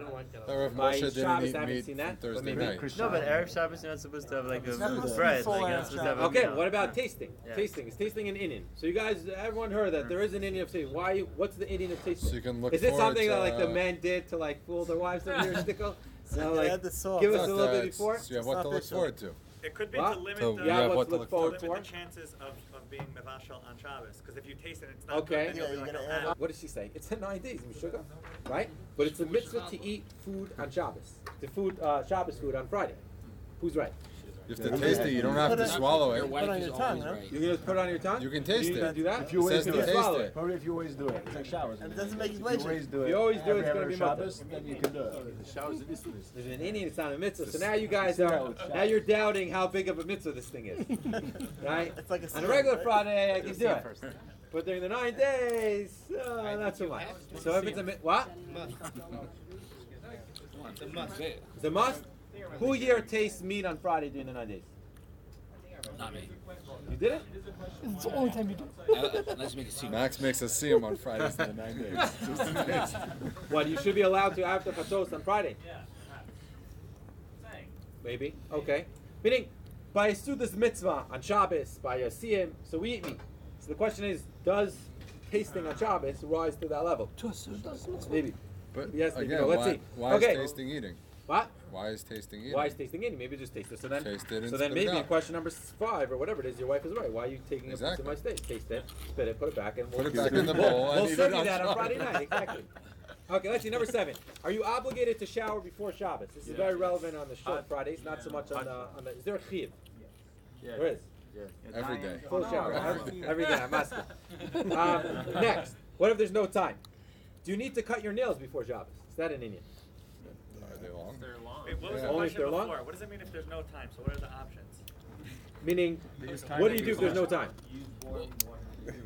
Or if By Moshe didn't Shabbos eat I haven't meat seen from that. Thursday maybe. night. No, but Erev Shabbos you're not supposed to have like a supposed to bread. be full Like you're Erev not supposed to have a Okay, meal. what about tasting? Yeah. Tasting. Is tasting an Indian? So you guys, everyone heard that there is an Indian of tasting. Why? What's the Indian of tasting? So you can look Is it forward something to, that like the men did to like fool their wives over here, Stickle? So like, add the sauce. give us Not a little that, bit it's- before. So you have what to look forward to. It could be What? to limit So the, you have what's what to to look look forward limit for? the chances of being mevashel on Shabbos. Because if you taste it and it's not Okay. good, then you'll be like, "Oh, What does she say? It's in 9 days, sugar, right? But it's a mitzvah to eat food on Shabbos. Shabbos food on Friday. Who's right? You have to taste it. You don't have to swallow Your it. wife on is your always tongue, huh? right. You're gonna put it on your tongue? You can taste You it. do that? If you always You do can it. swallow it. Probably if you always do it. It's like showers. And it doesn't make you If you legend. always do it. If you always do it, it's every gonna be Shabbos, then you can do it. The showers and this. There's an Indian, it's not a mitzvah. So now you guys are, now you're doubting how big of a mitzvah this thing is. Right? It's like a On a syrup, regular right? Friday, I can do it. But during the 9 days, not so much. So if it's a what? It's a must. Who here tastes meat on Friday during the 9 days? Not me. You did it? It's the only time you do Let's make it see. Max makes us see him on Fridays in the 9 days. What, you should be allowed to after Chatzos on Friday? Saying. Maybe. Okay. Meaning, by a Sudas mitzvah on Shabbos, by a Siyam, so we eat meat. So the question is, does tasting on Shabbos rise to that level? Maybe. But Yes, again, let's why, see. why Okay. is tasting eating? What? Why is tasting eating? Why is tasting eating? Maybe just taste it. So then, Taste it and so then spit it maybe in out. question number 5 or whatever it is, your wife is right. Why are you taking a piece Exactly. of my steak? Taste it, spit it, put it back, and Put it back in the bowl and We'll eat serve it you on that on Shabbos. Friday night. Exactly. Okay, let's see. Number 7. Are you obligated to shower before Shabbos? This is very relevant on the short Fridays, not so much on the. Is there a chiyuv? There is. Every day. Full shower. Every day. I'm asking. Next. What if there's no time? Do you need to cut your nails before Shabbos? Is that an Indian? Are they long? They're long. Wait, what was Yeah. the Only if question they're before? long? What does it mean if there's no time? So what are the options? Meaning, what do you do if there's no time?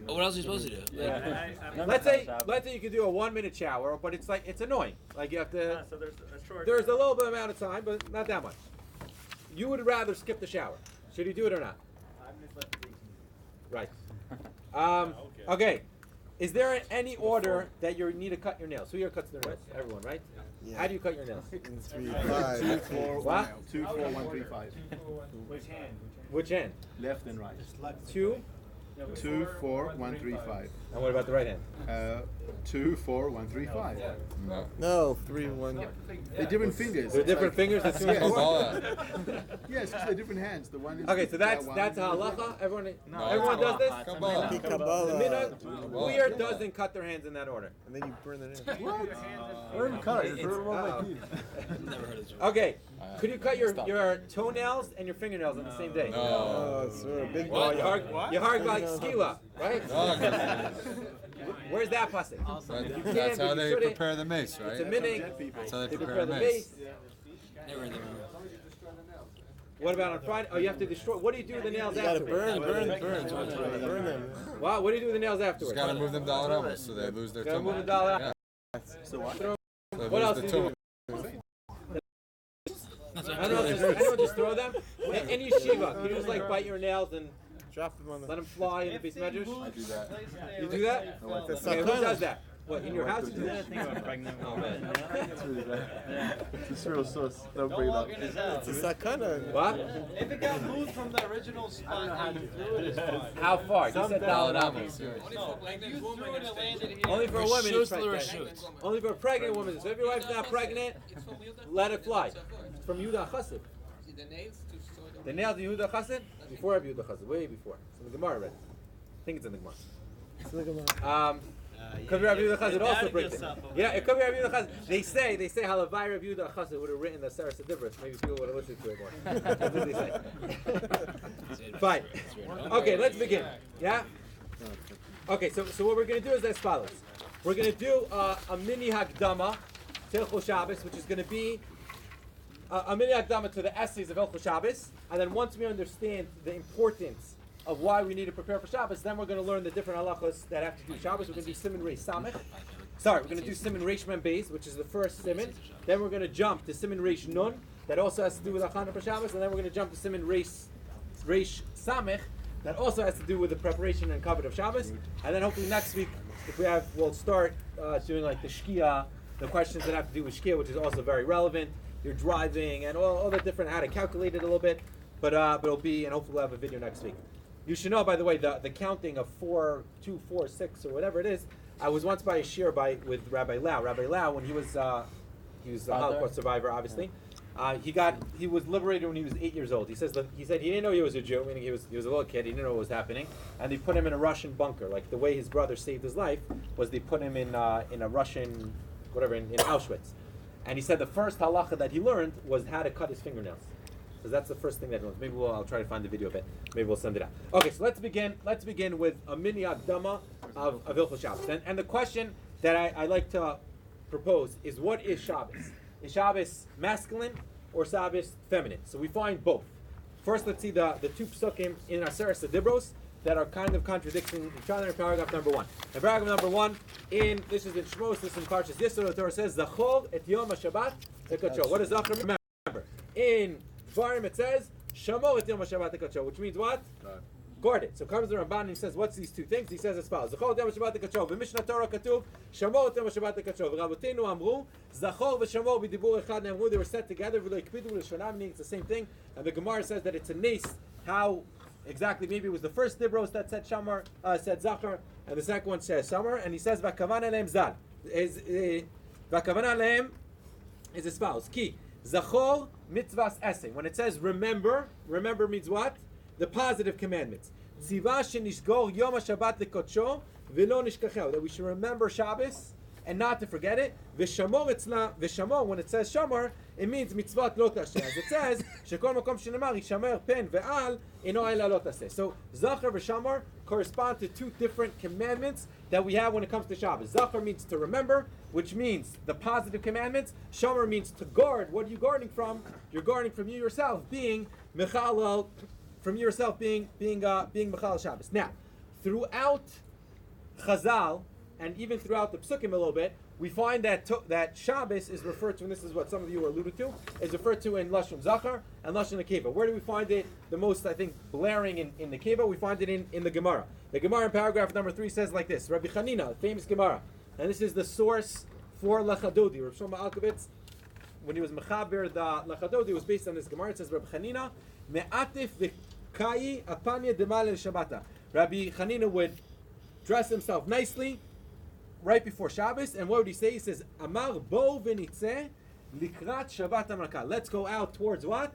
What else are you supposed to do? Like, Let's say you can do a 1-minute shower, but it's annoying. Like you have to. So there's a short. There's a little bit amount of time, but not that much. You would rather skip the shower. Should you do it or not? Right. Okay. Is there any order that you need to cut your nails? Who here cuts their nails? Everyone, right? Yeah. How do you cut your nails? 3, 5. 2, 4, What? 2, 4, 1, 3, 5. Which hand? Which hand? Left and right. 2. 2, 4, 1, 3, 5. And what about the right hand? 2, 4, 1, 3, 5. No. No, 3, 1. They're different fingers. They're different fingers. That's Yes. Kabbalah. Yes, they're different hands. The one is Okay, so that's one. halacha. Everyone No, does this. Kabbalah. The minhag, who here doesn't cut their hands in that order? And then you burn it in. never heard of this. Okay. Could you cut your toenails and your fingernails on the same day? No. Oh, so big Well, boy. you hard like skila, right? No. Where's that plastic? That's how but you they shouldn't. prepare the mace, right? It's a minhag. That's how they They prepare prepare the the mace. base. Never heard of them. What about on Friday? Oh, you have to destroy. What do you do with the nails You gotta afterwards? burn them. Wow, what do you do with the nails Just afterwards? gotta move them down levels so they lose their Gotta tongue. move the dollar out. Yeah. Throw- So they What lose else the do you do? tongue. Anyone just throw them? Any yeshiva, you just like bite your nails and Drop them on the. let them fly in the base measures? I do that. You do that? That's Okay, who sakana. does that? What, in your house you do that? Oh, man. It's really bad. It's real sauce. Don't bring it up. It's a sakana. What? If it got moved from the original spot, you threw it, it's fine. How far? You said dollar Balance, yeah. No, like you threw it and landed here. Only for a woman. it's Shoot or pregnant. shoot. Only for a pregnant woman. So if your wife's not pregnant, let it fly. It's from Yudah Chassid. They nailed Yehuda Chassid before Rabbi Yehuda Chassid, way before. It's in the Gemara already. I think it's in the Gemara. Could be Rabbi Yehuda Chassid also brings it. Yeah, it could be Rabbi Yehuda Chassid. They say Halavai Rabbi Yehuda Chassid would have written the Sarah Sedivros. Maybe people would have listened to it more. That's what they say. Fine. Okay, let's begin. Yeah. Okay, so what we're going to do is as follows. We're going to do a mini Hakdama to Hilchot Shabbos, which is going to be a mini Hakdama to the essays of Hilchot Shabbos, and then once we understand the importance of why we need to prepare for Shabbos, then we're going to learn the different halachos that have to do with Shabbos. We're going to do Siman Reish Samech. Sorry, we're going to do Siman Reish Mem Beis, which is the first Siman. Then we're going to jump to Siman Reish Nun, that also has to do with Achana for Shabbos, and then we're going to jump to Siman Reish Samech, that also has to do with the preparation and covet of Shabbos. And then hopefully next week, if we have, we'll start doing like the Shkia, the questions that have to do with Shkia, which is also very relevant. You're driving and all the different, how to calculate it a little bit. But it'll be, and hopefully we'll have a video next week. You should know, by the way, the counting of 4, 2, 4, 6, or whatever it is. I was once by a shir with Rabbi Lau. Rabbi Lau, when he was a Holocaust survivor, obviously. He was liberated when he was 8 years old. He said he didn't know he was a Jew, meaning he was a little kid. He didn't know what was happening, and they put him in a Russian bunker. Like the way his brother saved his life was they put him in a Russian, whatever, in Auschwitz. And he said the first halacha that he learned was how to cut his fingernails. Because that's the first thing that he learns. Maybe I'll try to find the video of it. Maybe we'll send it out. Okay, so let's begin. Let's begin with a mini Akdama of Hilchot Shabbos. And the question that I like to propose is, what is Shabbos? Is Shabbos masculine or Shabbos feminine? So we find both. First, let's see the two psukim in Aseret Sedibros that are kind of contradicting each other in paragraph number 1. In paragraph number 1, this is in Shmos, this is in Parshas Yisro, the Torah says, Zachor et Yom HaShabbat Tekacho. What does Zachor? Remember, in Dvarim it says, Shamor et Yom HaShabbat Tekacho, which means what? Guard it. So comes the Ramban and he says, what's these two things? He says as follows: Zachor et Yom HaShabbat Tekacho. V'Mishnah Torah katuv, Shamor et Yom HaShabbat Tekacho. V'Rabotenu amru, Zachor v'Shamor b'dibur echad ne'amru. They were set together. V'lo yikpidu l'shonah, meaning it's the same thing. And the Gemara says that it's a nes. How exactly? Maybe it was the first Dibros that said Shamar, said Zachor, and the second one says Shamar. And he says V'kavan aleim zal. V'kavan aleim is as follows: Ki Zachor mitzvahs esei. When it says remember means what? The positive commandments. Tzivah shenishgor yom HaShabbat lekodsho v'lo nishkacheo. That we should remember Shabbos and not to forget it. V'shamor etzla, v'shamor, when it says shamor, it means mitzvot lo taseh. As it says, shekol makom shenamar yishamer pen ve'al ino ela lo taseh. So zachar v'shamor correspond to two different commandments that we have when it comes to Shabbos. Zachar means to remember, which means the positive commandments. Shamor means to guard. What are you guarding from? You're guarding from you yourself being mechalel, from yourself being mechal Shabbos. Now, throughout Chazal, and even throughout the Psukim a little bit, we find that that Shabbos is referred to, and this is what some of you are alluded to, is referred to in Lashon Zachar and Lashon Nekeva. Where do we find it the most, I think, blaring in the Nekeva? We find it in the Gemara. The Gemara in paragraph number 3 says like this: Rabbi Chanina, famous Gemara, and this is the source for Lachadodi. Rav Shlomo Alkovitz, when he was Mechaber the Lachadodi, was based on this Gemara. It says Rabbi Chanina, Me'atif v'kayi apanya demal el Shabbata. Rabbi Chanina would dress himself nicely right before Shabbos, and what would he say? He says, Amar bo v'nitzeh likrat Shabbat Amraka. Let's go out towards what?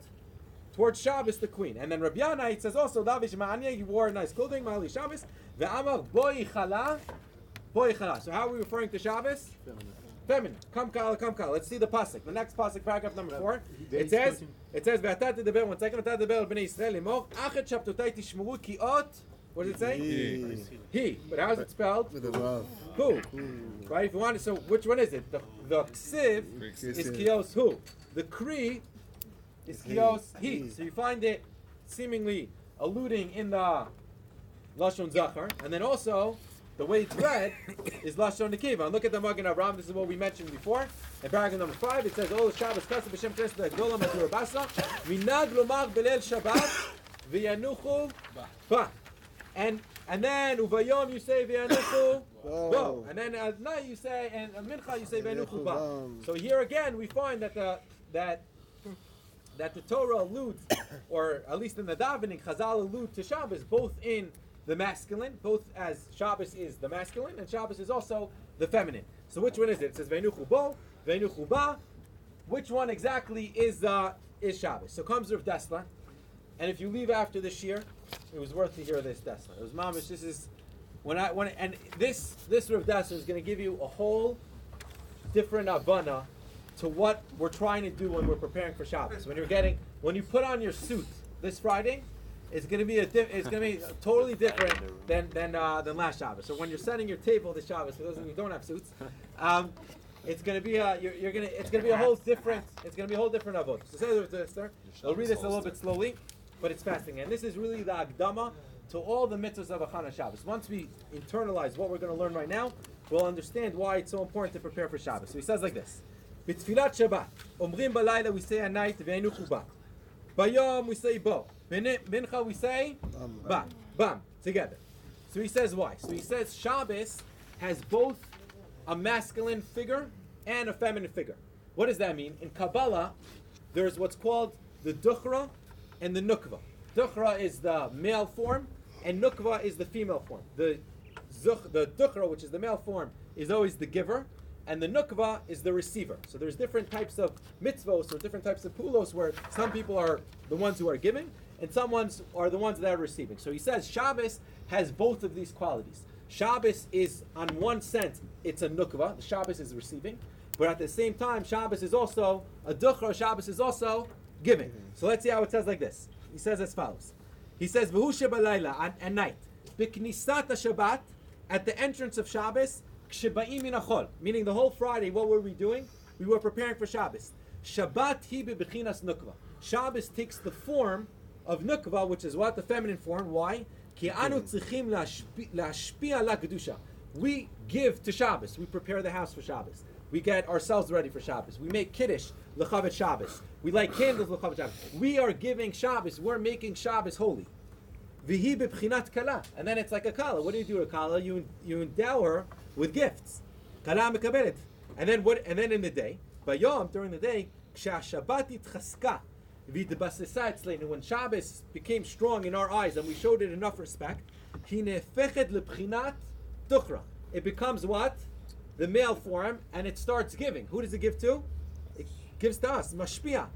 Towards Shabbos, the queen. And then Rabbi Yana, it says also, Davish Ma'anya, he wore nice clothing, Ma'ali Shabbos, ve'amar bo yichala. So how are we referring to Shabbos? Feminine. Kam kala. Let's see the pasuk. The next pasuk, paragraph number 4. It says, Ve'atat tedaber, 1 second, Ve'atat tedaber b'nei Yisrael limor, achet shabtotai tishmuru ki ot. What does it say? He. But how is it spelled? With a vav. Who? Right? If you want to, so which one is it? The ksiv is kios who. The kri is kios he. So you find it seemingly alluding in the Lashon Zachar, and then also the way it's read is Lashon Nekeva. And look at the Magen Avraham. This is what we mentioned before. In paragraph number 5, it says, "Ol Shabbos kasav b'shem Knesset Gdola Matur Basa minag lomar belel Shabbat v'yanuchu ba." And then Uvayom you say V'yanuchu Bo. And then at night you say, and at Mincha you say V'yanuchu Ba. So here again we find that the Torah alludes, or at least in the davening, Chazal allude to Shabbos both in the masculine, both as Shabbos is the masculine and Shabbos is also the feminine. So which one is it? It says V'yanuchu Bo, V'yanuchu Ba. Which one exactly is Shabbos? So comes Rav Dessler, And if you leave after this year, it was worth to hear this Dessler. It was mamish. This is this Rav Dessler is going to give you a whole different abana to what we're trying to do when we're preparing for Shabbos. When you put on your suit this Friday, it's going to be totally different than last Shabbos. So when you're setting your table this Shabbos, for those of you who don't have suits, it's going to be a whole different avot. So I'll read this a little bit slowly, but it's fasting, and this is really the Agdama to all the mitzvahs of Achana Shabbos. Once we internalize what we're going to learn right now, we'll understand why it's so important to prepare for Shabbos. So he says like this: B'tfilat Shabbat, omrim balayla, we say at night, ve'enu chuba. Bayom we say bo. Mincha we say bam, together. So he says why? So he says Shabbos has both a masculine figure and a feminine figure. What does that mean? In Kabbalah, there's what's called the dukhra and the nukva. Dukhra is the male form, and nukva is the female form. The dukhra, which is the male form, is always the giver, and the nukva is the receiver. So there's different types of mitzvos or different types of pulos where some people are the ones who are giving, and some ones are the ones that are receiving. So he says Shabbos has both of these qualities. Shabbos is, on one sense, it's a nukva. The Shabbos is receiving, but at the same time, Shabbos is also a dukhra. Shabbos is also giving. So let's see how it says like this. He says as follows. He says, "V'hu shebalayla," at night, b'knisat Shabbat, at the entrance of Shabbos, k'sheba'im min achol, meaning the whole Friday. What were we doing? We were preparing for Shabbos. Shabbat hi bebechinas nukva. Shabbos takes the form of nukva, which is what? The feminine form. Why? Ki anu tzrichim lashpia la kedusha. We give to Shabbos. We prepare the house for Shabbos. We get ourselves ready for Shabbos. We make kiddush l'chavet Shabbos. We light candles l'chavet Shabbos. We are giving Shabbos. We're making Shabbos holy. V'hi b'pchinat kala. And then it's like a kala. What do you do with a kala? You endow her with gifts. Kala mekabelet. And then what? And then in the day, bayom, during the day, k'sha'shabbat itchaska. When Shabbos became strong in our eyes and we showed it enough respect, it becomes what? The male form, and it starts giving. Who does it give to? It gives to us. Mashpia.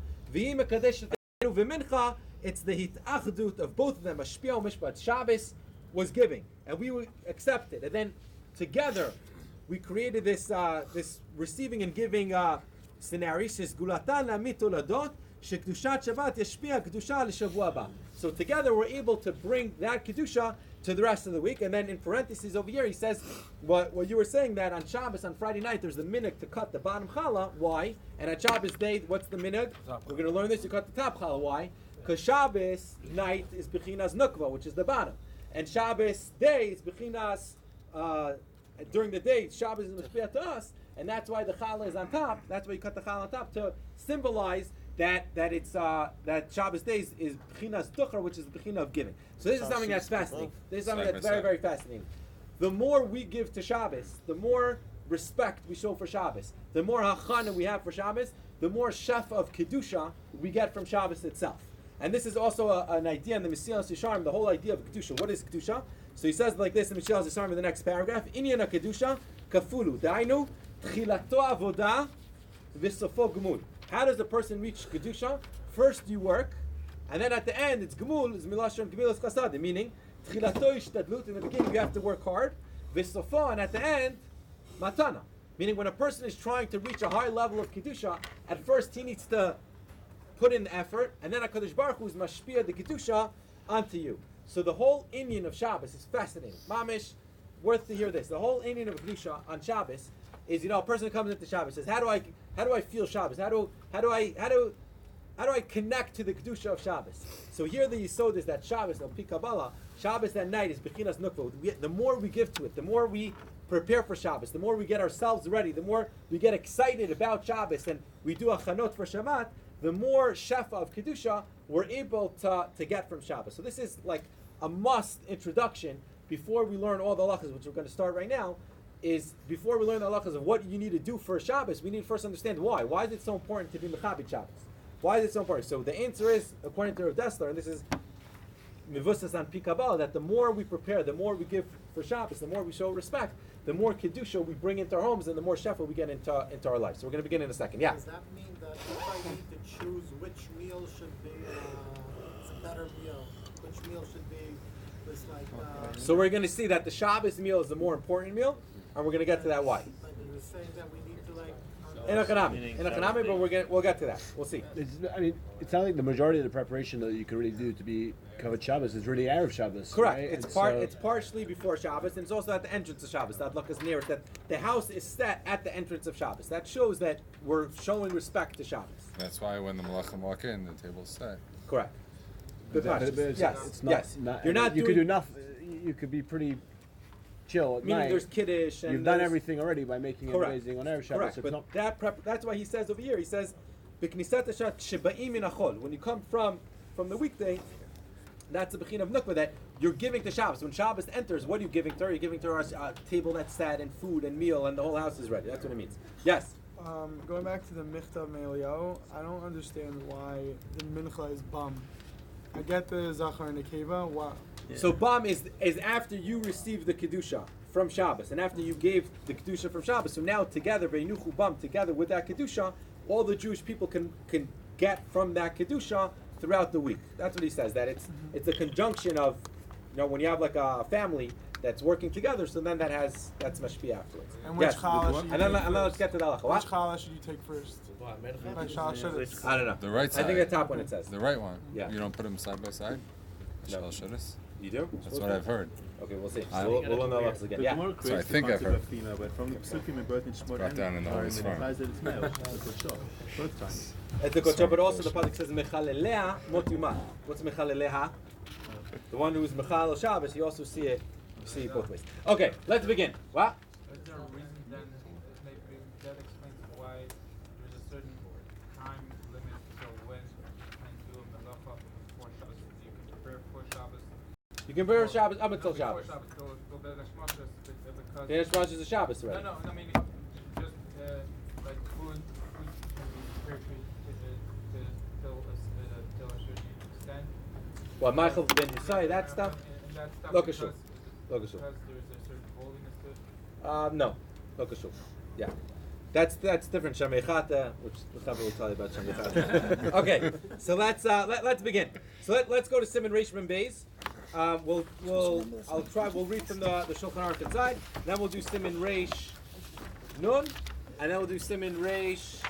It's the hitachdut of both of them. Mashpia and mishpat. Shabbos was giving, and we accepted. And then together, we created this receiving and giving scenario. So together we're able to bring that kedusha to the rest of the week. And then in parentheses over here he says what you were saying, that on Shabbos, on Friday night, there's the minhag to cut the bottom challah. Why? And at Shabbos day, what's the minhag? We're going to learn this. You cut the top challah. Why? Because Shabbos night is bechinas nukva, which is the bottom, and Shabbos day is bechinas during the day. Shabbos is mishpia to us, and that's why the challah is on top. That's why you cut the challah on top to symbolize that Shabbos days is bechinas dukhra, which is the bechina of giving. So this is something that's fascinating. This is something that's very, very fascinating. The more we give to Shabbos, the more respect we show for Shabbos, the more hachana we have for Shabbos, the more shef of kedusha we get from Shabbos itself. And this is also an idea in the Mesilas Yesharim, the whole idea of kedusha. What is kedusha? So he says like this in Mesilas Yesharim in the next paragraph: Inyan kedusha kafulu dainu tchilato avodah v'sofo gemul. How does a person reach kedusha? First you work, and then at the end it's gemul, is milashon gemilas chasad, meaning tchilato ishtadlut. In the beginning you have to work hard, v'sofo, and at the end matana. Meaning when a person is trying to reach a high level of kedusha, at first he needs to put in the effort, and then HaKadosh Baruch Hu is mashpia the kedusha onto you. So the whole inyan of Shabbos is fascinating. Mamish, worth to hear this. The whole inyan of kedusha on Shabbos is, a person comes into Shabbos, says, how do I feel Shabbos? How do I connect to the kedusha of Shabbos? So here the yisod is that Shabbos, al pi Kabbalah, Shabbos that night is bechinas nukva. The more we give to it, the more we prepare for Shabbos, the more we get ourselves ready, the more we get excited about Shabbos, and we do achanot for Shabbat, the more shefa of kedusha we're able to get from Shabbos. So this is like a must introduction before we learn all the halachas, which we're going to start right now. Is before we learn the halachas of what you need to do for Shabbos, we need to first understand why. Why is it so important to be mechabit Shabbos? Why is it so important? So the answer is, according to Rav Dessler, and this is mivusas on pi Kabbalah, that the more we prepare, the more we give for Shabbos, the more we show respect, the more kedusha we bring into our homes, and the more shefa we get into our life. So we're going to begin in a second. Yeah. Does that mean that if I need to choose which meal should be better meal? Which meal should be this like? So we're going to see that the Shabbos meal is the more important meal, and we're going to get to that why. Like, is it saying that we need to like? In economic, but we'll get to that. We'll see. I mean, it sounds like the majority of the preparation that you can really do to be covered Shabbos is really Erev Shabbos. Correct. Right? It's partially before Shabbos, and it's also at the entrance of Shabbos. That look is near it. That the house is set at the entrance of Shabbos. That shows that we're showing respect to Shabbos. That's why when the Malachim walk in, the table's set. Correct. But Yes. it's not, Yes. You're not. You doing, could do nothing. You could be pretty chill at meaning night. there's kiddush. And You've done there's- everything already by making it Correct. amazing on Erev Shabbos. Correct. So it's But not, that's why he says over here. He says, "B'knisat hashat sheba'im min achol." When you come from the weekday, that's the bechin of nukva that you're giving to Shabbos. When Shabbos enters, what are you giving to her? You're giving to her a table that's set and food and meal and the whole house is ready. That's what it means. Yes. Going back to the Michtav Me'Eliyahu, I don't understand why the Mincha is bum. I get the Zachar and the Keva. Why? So Bam is after you receive the Kedusha from Shabbos, and after you gave the Kedusha from Shabbos, so now together, Veinuchu Bam, together with that Kedusha, all the Jewish people can get from that Kedusha throughout the week. That's what he says, that it's a conjunction of, when you have like a family that's working together, so then that's mashpia afterwards. And which challah should you and then take let's get to the halacha. What? Which challah should you take first? Like Shalosh Shudis. I don't know. The right side. I think the top one it says. The right one. Yeah. You don't put them side by side? No. Shalosh Shudis? You do? That's what I've heard. Okay, we'll see. I- We'll learn the halachas again. Yeah. So I think I've heard. But from the Psukim in both in Shemot brought down in the Holy Sfarim. implies that it's male. Both times. At the Kochah, but also the pasuk says Mechalelea Motuma. What's Mechaleleha? The one who's Mechal Shabbos. You also see it both ways. Okay, let's begin. What? Is there a reason then maybe that explains why there's a certain time limit to when you can do a melacha before Shabbos? You can prepare for Shabbos. You can prepare Shabbos up until Before Shabbos. Go better because The next month is a Shabbos already. No, I mean just like food can be prepared till a certain extent. What Michael ben Yisai, that stuff? And that stuff Lo because kashur. Lo kashur. there's a certain holiness to it. No, lo kashur. Yeah, that's different. Shamechata, which the Chaver will tell you about Shamechata. Okay, so let's begin. So let's go to Siman Reish Mem Beis. We'll read from the Shulchan Aruch inside. Then we'll do Siman Reish Nun, and then we'll do Siman Reish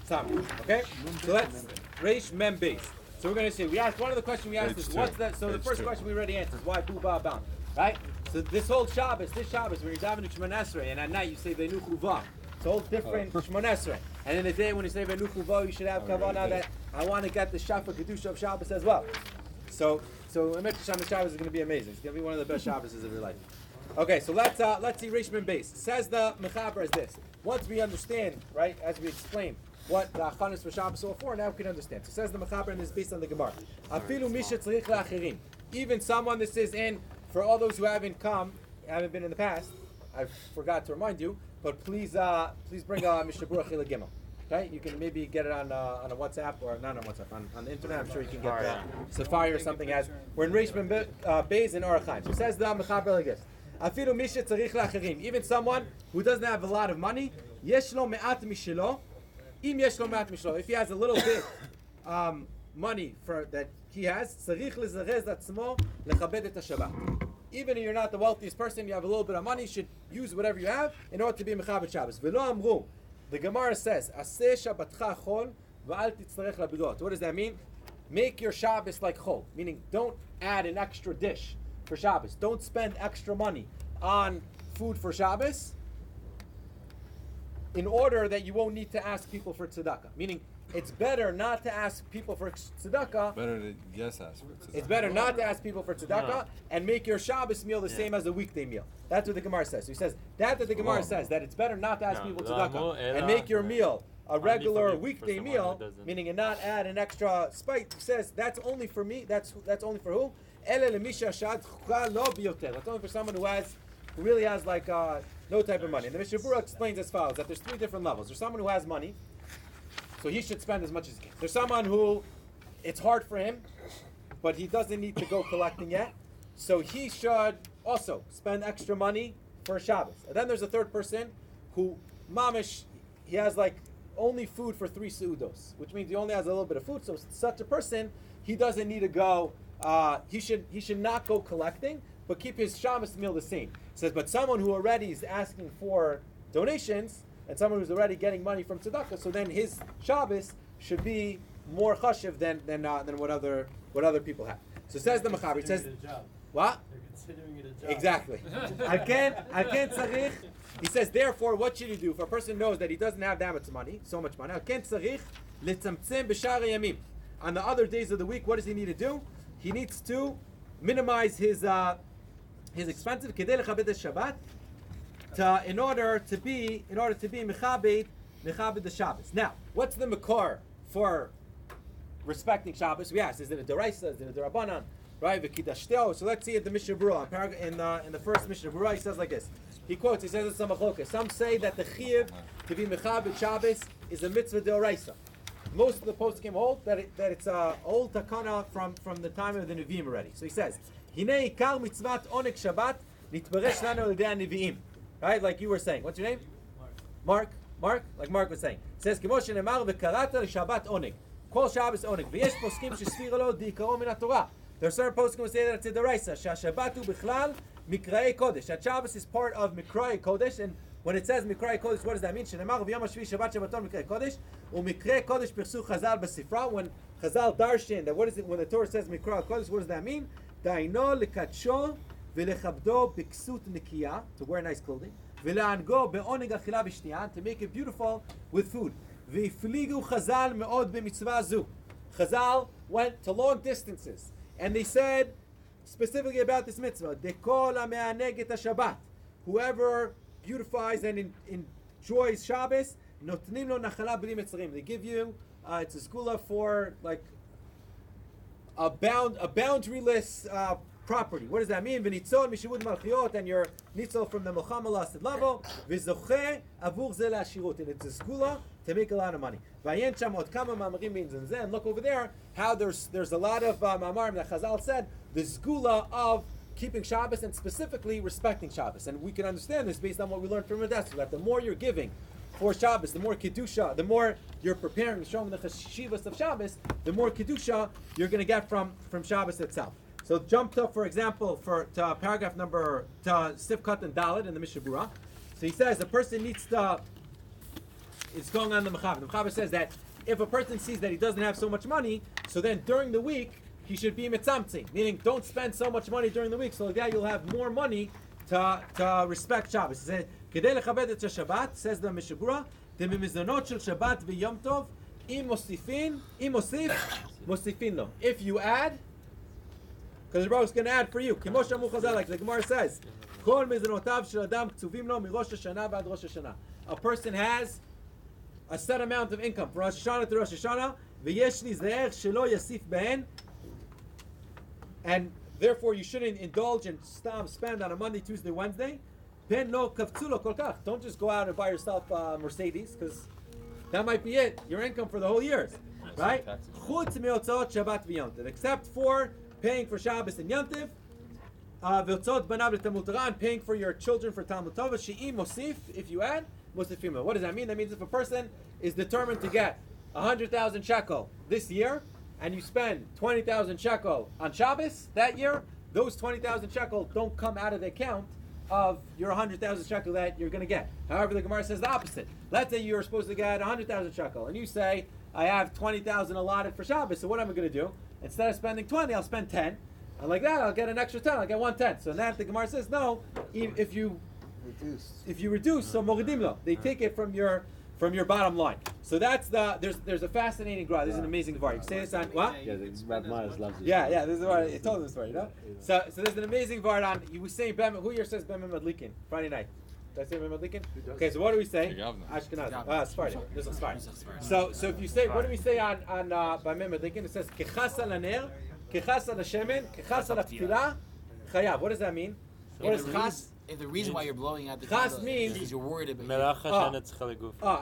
Tam. Okay, so let's Reish Mem Beis. So we're going to see. One of the questions we asked is what's that? So the first question we already answered is why Buba Bound, right? So this whole Shabbos, when you're davening Shemon Esrei, and at night you say Veinuchu Va. It's a whole different Shemon Esrei. And in the day when you say Veinuchu Va, you should have kavanah that I want to get the Shafa Kedusha of Shabbos as well. So Emet Shabbos is going to be amazing. It's going to be one of the best Shabbos of your life. Okay, so let's see Reish Mem Beis. Says the Mechaber is this. Once we understand, right, as we explain what the Achanis for Shabbos are for, now we can understand. So says the Mechaber, and this is based on the Gemara. Afilu misha tzarich la'achirim. Even someone, this is in, for all those who haven't been in the past, I forgot to remind you, but please bring Mishnah Berurah Chilek Gimel. Okay, you can maybe get it on a WhatsApp, or not on WhatsApp, on the internet. I'm sure you can get Safari or something. We're in Reish Mem Beis in Orach Chaim. So says the Mechaber like this. Afilu misha tzarich la'achirim. Even someone who doesn't have a lot of money, yesh lo me'at mishelo. If he has a little bit money for that he has, even if you're not the wealthiest person, you have a little bit of money, you should use whatever you have in order to be Mechabed Shabbos. The Gemara says, what does that mean? Make your Shabbos like chol, meaning don't add an extra dish for Shabbos. Don't spend extra money on food for Shabbos, in order that you won't need to ask people for tzedakah. Meaning, it's better not to ask people for tzedakah. Better to ask for tzedakah. It's better not to ask people for tzedakah and make your Shabbos meal the same as a weekday meal. That's what the Gemara says. So he says that the Gemara says that it's better not to ask people tzedakah and make your meal a regular weekday meal, meaning and not add an extra spice. He says that's only for me. That's only for who? That's only for someone who really has like no type of money. And the Mishnah Berurah explains as follows, that there's three different levels. There's someone who has money, so he should spend as much as he can. There's someone who it's hard for him, but he doesn't need to go collecting yet, so he should also spend extra money for Shabbos. And then there's a third person who, mamish, he has like only food for 3 seudos, which means he only has a little bit of food. So such a person, he doesn't need to go. He should not go collecting, but keep his Shabbos meal the same. It says, but someone who already is asking for donations and someone who's already getting money from tzedakah, so then his Shabbos should be more chashiv than what other people have. So says the Mechaber. It says, what? They're considering it a job. Exactly. I can't tzarich. He says, therefore, what should you do? If a person knows that he doesn't have that much money, I can't tzarich litzamtzem b'shar hayamim. On the other days of the week, what does he need to do? He needs to minimize his expenses kedei lechabed Shabbat in order to be mechabed the Shabbos. Now, what's the makor for respecting Shabbos? We asked, is it a deraisa? Is it a derabanan? Right? V'kidashteo. So let's see at the Mishnah Berurah. In the first Mishnah Berurah, he says like this. He quotes. He says it's a machlokas. Some say that the chiyuv to be mechabed Shabbos is a mitzvah deraisa. Most of the poskim hold that it's a old takana from the time of the Nevi'im already. So he says, "Hinei ikar mitzvat onek Shabbat nitbaresh lanu al yedei Nevi'im." Right, like you were saying. What's your name? Mark. Like Mark was saying. It says, "Kemo shenemar v'karata l'Shabbat onek." Kol Shabbos onek. V'yesh poskim shesfira lo di'ikaro min haTorah. There are certain poskim who say that it's a deraisa. Sha'Shabbat hu bichlal mikrei kodesh. That Shabbos is part of mikrei kodesh, and when it says Mikrei Kodesh, what does that mean? Shenemar v'yom hashvi Shabbat Shabbaton Mikrei Kodesh, u'Mikrei Kodesh pirsu Chazal b'Sifra. When Chazal darshan that, what is it? When the Torah says Mikrei Kodesh, what does that mean? Daino lekadsho v'lechabdo b'ksut nikiya, to wear nice clothing, v'le'ango be'oneg achila v'shtiyah, to make it beautiful with food. V'ifligu Chazal me'od b'mitzvah zu. Chazal went to long distances, and they said specifically about this mitzvah, dekol ha'me'aneg et Shabbat. Whoever beautifies and enjoys Shabbos, notnim lo nachala b'li mitzrim. They give you, it's a skula for like a boundaryless property. What does that mean? V'nitzol mishivud malchiot, and your nitzol from the milchama lasted level. V'zoche avur ze la'ashirut, and it's a skula to make a lot of money. V'ayen sham od kama ma'amarim min zenzen. And look over there, how there's a lot of ma'amarim that Chazal said the skula of keeping Shabbos and specifically respecting Shabbos. And we can understand this based on what we learned from Radesu, that the more you're giving for Shabbos, the more Kedusha, the more you're preparing, showing the Chashivas of Shabbos, the more Kedusha you're going to get from Shabbos itself. So jump to, for example, to paragraph number, to Sifkat and Dalet in the Mishnah Berurah. So he says a person needs to, it's going on the Mechaber. The Mechaber says that if a person sees that he doesn't have so much money, so then during the week, he should be mitzamtzing, meaning don't spend so much money during the week, so that you'll have more money to respect Shabbos. He says, "Kedei lechabed et Shabbat," says the Mishnah Berurah, "Demimizonot shel Shabbat v'Yom Tov, im mosifin lo." If you add, because the Rebbe is going to add for you. Kimo shamu Chazal, like the Gemara says, "Kol mizonotav shel adam ktuvim lo mirosh Hashanah v'ad Rosh Hashanah." A person has a set amount of income from Rosh Hashanah to Rosh Hashanah, v'yesh lizeir shelo yasif behen. And therefore, you shouldn't indulge and spend on a Monday, Tuesday, Wednesday. Don't just go out and buy yourself a Mercedes, because that might be it, your income for the whole year, right? Except for paying for Shabbos and Yantiv, paying for your children for Talmud Tova. If you add, what does that mean? That means if a person is determined to get 100,000 shekel this year, and you spend 20,000 shekel on Shabbos that year, those 20,000 shekel don't come out of the account of your 100,000 shekel that you're going to get. However, the Gemara says the opposite. Let's say you're supposed to get 100,000 shekel, and you say, I have 20,000 allotted for Shabbos, so what am I going to do? Instead of spending 20, I'll spend 10. And like that, I'll get an extra 10, I'll get 1/10. So now the Gemara says, no, if you reduce, so moridim lo, they take it from your bottom line. So that's there's a fascinating Gemara. This is an amazing Gemara. You say this on what? Yeah, Rabbi Myers loves it. Yeah. This is what I told him this story. You know. So there's an amazing Gemara on. You were saying who here says Bem Madlikin Friday night? Did I say Bem Madlikin? Okay. So what do we say? Ashkenaz. Sfardi. This is Sfardi. So if you say, what do we say on Bem Madlikin? It says Kechasa laner, Kechasa lashemen, Kechasa laftilah, chayav. What does that mean? What is chas? If the reason why you're blowing out the chas candle means is you're worried about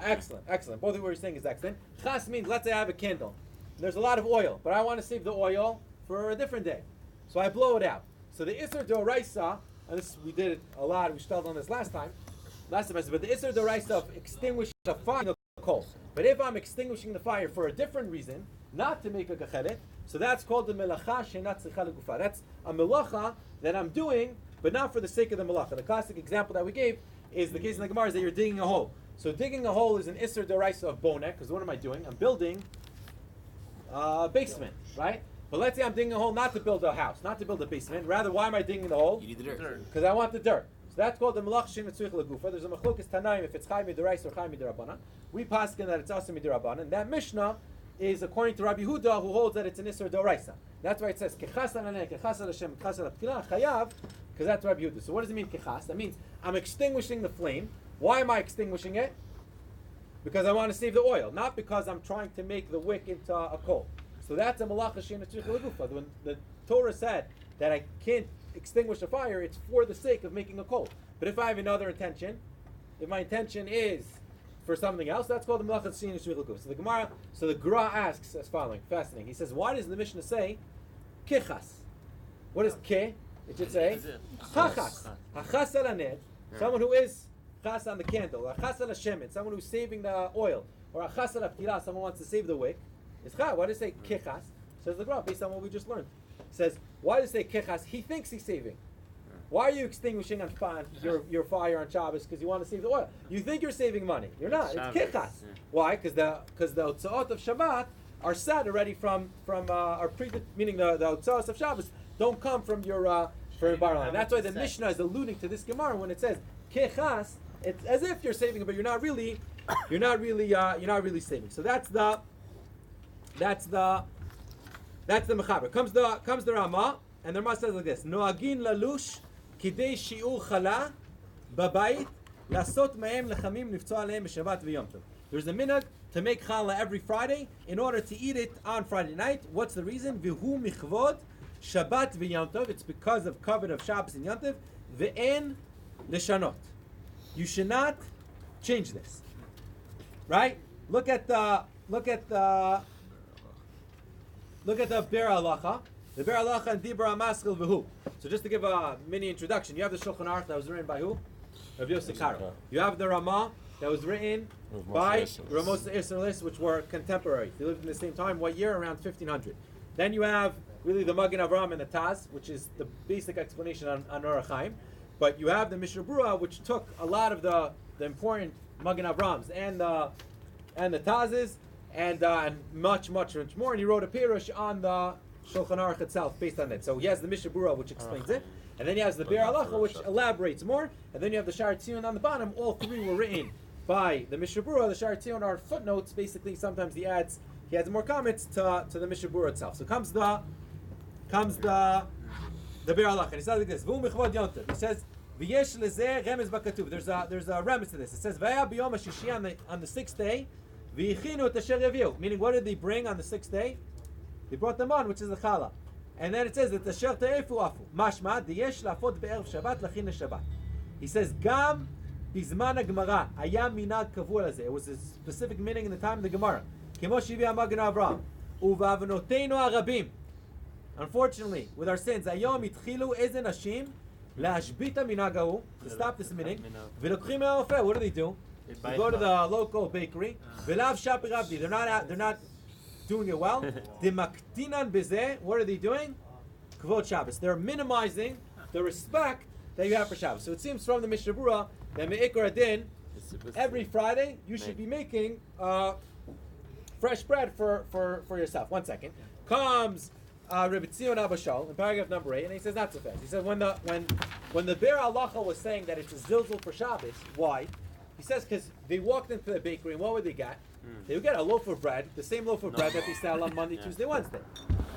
excellent. Both of what you're saying is excellent. Chas means, let's say I have a candle. There's a lot of oil, but I want to save the oil for a different day. So I blow it out. So the Isser Doraisa, and this we did it a lot, we started on this last time, but the Isser Doraisa of extinguishing the fire, coal. But if I'm extinguishing the fire for a different reason, not to make a gacheret, so that's called the melacha she'ena tzricha legufa. That's a melacha that I'm doing, but not for the sake of the melacha. The classic example that we gave is the case in the Gemara is that you're digging a hole. So digging a hole is an isser deraisa of bonek, because what am I doing? I'm building a basement, right? But let's say I'm digging a hole not to build a house, not to build a basement. Rather, why am I digging the hole? You need the dirt. Because I want the dirt. So that's called the melach she'ena tzricha legufa. There's a machlokas tanaim if it's chai midiraisa or chai midirabanan. We paskin that it's asa midirabanan. That Mishnah is according to Rabbi Huda, who holds that it's an isser doraisa. That's why it says kechas alaneh, kechas alashem, kechas alaptila chayav, because that's Rabbi Huda. So what does it mean kechas? That means I'm extinguishing the flame. Why am I extinguishing it? Because I want to save the oil, not because I'm trying to make the wick into a coal. So that's a malacha she'ena tzricha legufa. When the Torah said that I can't extinguish a fire, it's for the sake of making a coal. But if I have another intention, if my intention is for something else, that's called the malacha she'ena tzricha legufa. So the Gra asks as following, fascinating. He says, why does the Mishnah say kichas? What is ke? It should say hachas. Hachas alaned. Someone who is chas on the candle, or chas al shemen, someone who's saving the oil, or a chas al aptila, someone wants to save the wick. It's chas. Why does it say kichas? Says the Gra, based on what we just learned. It says, why does it say kichas? He thinks he's saving. Why are you extinguishing on your fire on Shabbos? Because you want to save the oil. You think you're saving money. You're not. It's kichas. Yeah. Why? Because the Otzaot of Shabbat are set already from meaning the Otzaot of Shabbos don't come from your bar line. That's why the Mishnah is alluding to this Gemara when it says kichas. It's as if you're saving, but you're not really saving. So that's the mechaber. Comes the Rama, and the Rama says like this: Noagin lalush kidei shiur chala babayit lasot mehem lechamim niftzah aleim b'Shabbat v'Yom Tov. There's a minhag to make challah every Friday in order to eat it on Friday night. What's the reason? V'hu michvod Shabbat v'Yom Tov. It's because of covet of Shabbos and Yom Tov. V'en leshanot. You should not change this, right? Look at the Ber Halacha. The Ber Halacha and Dibra Maskil v'hu. So just to give a mini introduction, you have the Shulchan Aruch that was written by who? Rav Yosef Karo. You have the Ramah that was written by Ramos Israelis, which were contemporaries. They lived in the same time. What year? Around 1500. Then you have really the Magen Avraham and the Taz, which is the basic explanation on Orach Chaim. But you have the Mishnah Berurah, which took a lot of the important Magen Avrahams and the Tazes and much more. And he wrote a pirush on the Shulchan Aruch itself based on it. So he has the Mishnah Berurah, which explains it, and then he has the Ber Halacha, which elaborates more, and then you have the Sha'ar Tzion on the bottom. All three were written by the Mishnah Berurah. The Sha'ar Tzion are footnotes. Basically, sometimes he adds more comments to the Mishnah Berurah itself. So comes the Ber Halacha, and he says like this: V'hu michvod Yom Tov. He says, "V'yesh lezeh remez b'katuv." There's a remez to this. It says, "V'aya b'yom hashishi," on the sixth day. V'yichinu et asher yaviu. Meaning, what did they bring on the sixth day? They brought them on, which is the challah. And then it says that asher te'efu afu. Mashma diyesh lafot be'erev Shabbat lachin Shabbat. He says, "Gam bizman Gemara hayam minag kavur lazeh." It was a specific meaning in the time of the Gemara. Kemo shivi Magen Avraham uvavnoteinu arabim. Unfortunately, with our sins, ayom itchilu ezen hashim lashbita minagahu, to stop this meaning. V'lokchim me'ofeh. What do? They go to the local bakery. V'lav shapi rabdi. They're not doing it well. Demaktinan bezeh. What are they doing? Kvod Shabbos. They're minimizing the respect that you have for Shabbos. So it seems from the Mishnah Berurah that me'ikar adin, every Friday you should be making fresh bread for yourself. One second. Comes Rebbe Tzion Abba Shaul in paragraph number 8, and he says not so fast. He says when the Ber Halacha was saying that it's a zilzul for Shabbos, why? He says because they walked into the bakery and what would they get? They would get a loaf of bread, the same loaf of bread that they sell on Monday, Tuesday, Wednesday,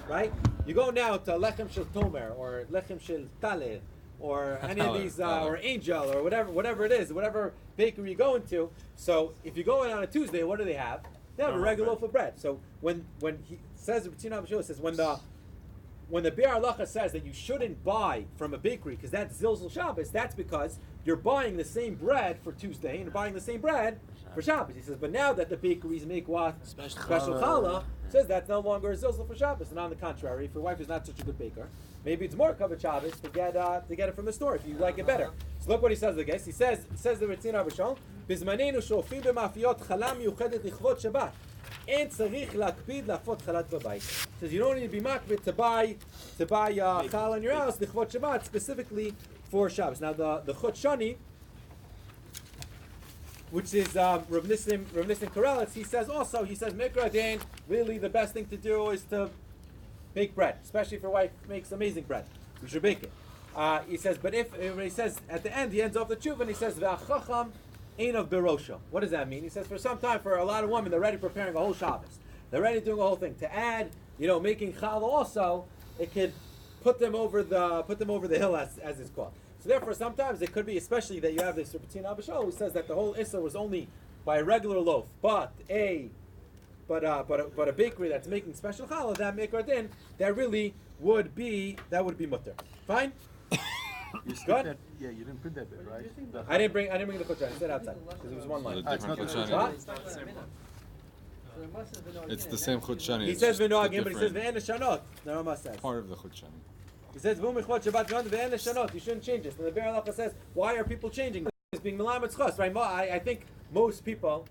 right? You go now to Lechem Shel Tomer or Lechem Shel Taleh or any of these or Angel or whatever it is, whatever bakery you go into. So if you go in on a Tuesday, what do they have? They have a regular loaf of bread. So when he says, says when the Ber Halacha says that you shouldn't buy from a bakery because that's Zilzul Shabbos, that's because you're buying the same bread for Tuesday and you're buying the same bread for Shabbos. He says, but now that the bakeries make what? Special challah, says that's no longer a Zilzul for Shabbos. And on the contrary, if your wife is not such a good baker, maybe it's more covered Shabbos to get it from the store if you like it better. So look what he says, I guess. He says the Ritzin Abba Shaul, בזמננו שאופים במאפיות חלה מיוחדת לכבוד שבת. אין צריך להקפיד להפות חלת בבית. Says you don't need to be makbid to buy chal in your house לכבוד Shabbat specifically for Shabbos. Now the Hilchot Shani, which is Rav Nissen Karelitz, he says Mikra Dain, really the best thing to do is to bake bread, especially if your wife makes amazing bread. You should bake it. He says, but if he says at the end, he ends off the tshuva and he says V'achacham ein of birosha. What does that mean? He says for some time, for a lot of women, they're already preparing a whole Shabbos. They're already doing a whole thing. To add, making challah also, it could put them over the hill as it's called. So therefore, sometimes it could be, especially that you have this Rabbeinu Abishol who says that the whole issa was only by a regular loaf, but a bakery that's making special challah, that mikra din, that would be mutter. Fine. You Good? that, yeah, you didn't print that bit, right? I didn't bring the Hilchot Shani. I said outside because it was one line. It's not the Hilchot What? It's the same Hilchot Shani. He says v'noagim, but he says v'en l'shanot. The Rama says. Part of the Hilchot Shani. He says v'u'michot Shabbat v'en l'shanot. You shouldn't change this. And the Be'er Halacha says, why are people changing? It's being melamed chos, right? I think most people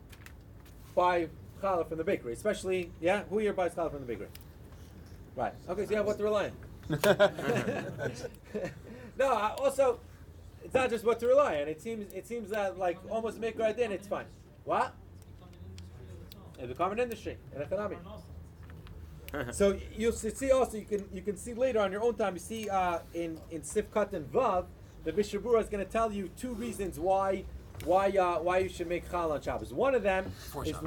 buy challah from the bakery, especially who here buys challah from the bakery? Right. Okay, so you have what to rely on. No, also, it's not just what to rely on. It seems that like almost make right then, it's fine. What? It's a common industry in economy. So you'll see also you can see later on your own time. You see in Sifkat and Vav, the Mishabura is going to tell you two reasons why you should make challah on Shabbos. One of them is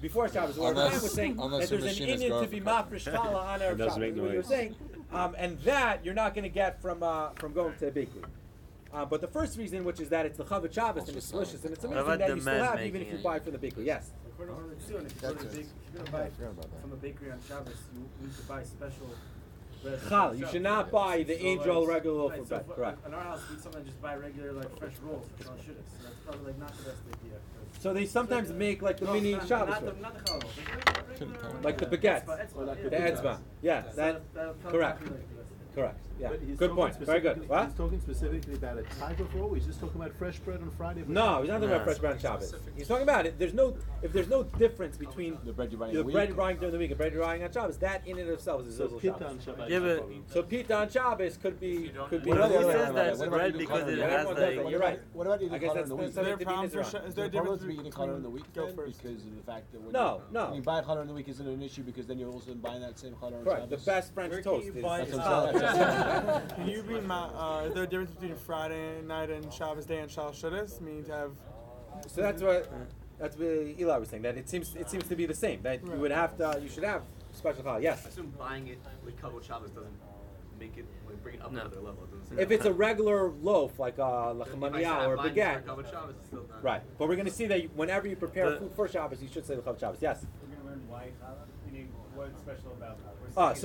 before Shabbos. What Ryan was saying that there's an Indian to be mafresh challah on our Shabbos. What you were saying. And that you're not going to get from going to a bakery. But the first reason, which is that it's the Hilchot Shabbat and it's delicious and it's amazing, that you still have even if you buy it from the bakery. Yes. According to the tune, if you're going to buy from a bakery on Shabbos, you need to buy special bread. Chal, you should not buy the angel regular loaf of bread. Correct. In our house, we sometimes just buy regular fresh rolls for Shal Shidduch. So that's probably not the best idea. So they sometimes make like the mini Shabbos rolls. Not the chal. Like the baguettes. The etzma. Yeah, that correct. Correct. Yeah. Good point. Very good. What? He's talking specifically about a type of roll. He's just talking about fresh bread on Friday. No, he's not talking about fresh bread on Shabbos. He's talking about it. If there's no difference between the bread you're buying during the week and bread you're buying on Shabbos, that in and of itself is a Zilzal Shabbos. Yeah, but so pita on Shabbos could be. Who says that bread because it has like? You're right. What about eating challah in the week? Is there a problem is there a difference between eating challah in the week then? Because of the fact that when you buy challah in the week isn't an issue because then you're also buying that same challah on Shabbos. Right. The best French toast is Can you be is there a difference between Friday night and Shabbos day and Shal Shidduch? Meaning to have. So that's what Eli was saying. That it seems to be the same. That you should have special challah. Yes. I assume buying it with Kavod Shabbos doesn't make it bring it up another level. If it's a regular loaf like a lachamania or a baguette, right? But we're going to see that whenever you prepare food for Shabbos, you should say Hilchot Shabbos. Yes. We're going to learn why challah. Meaning what's special about challah.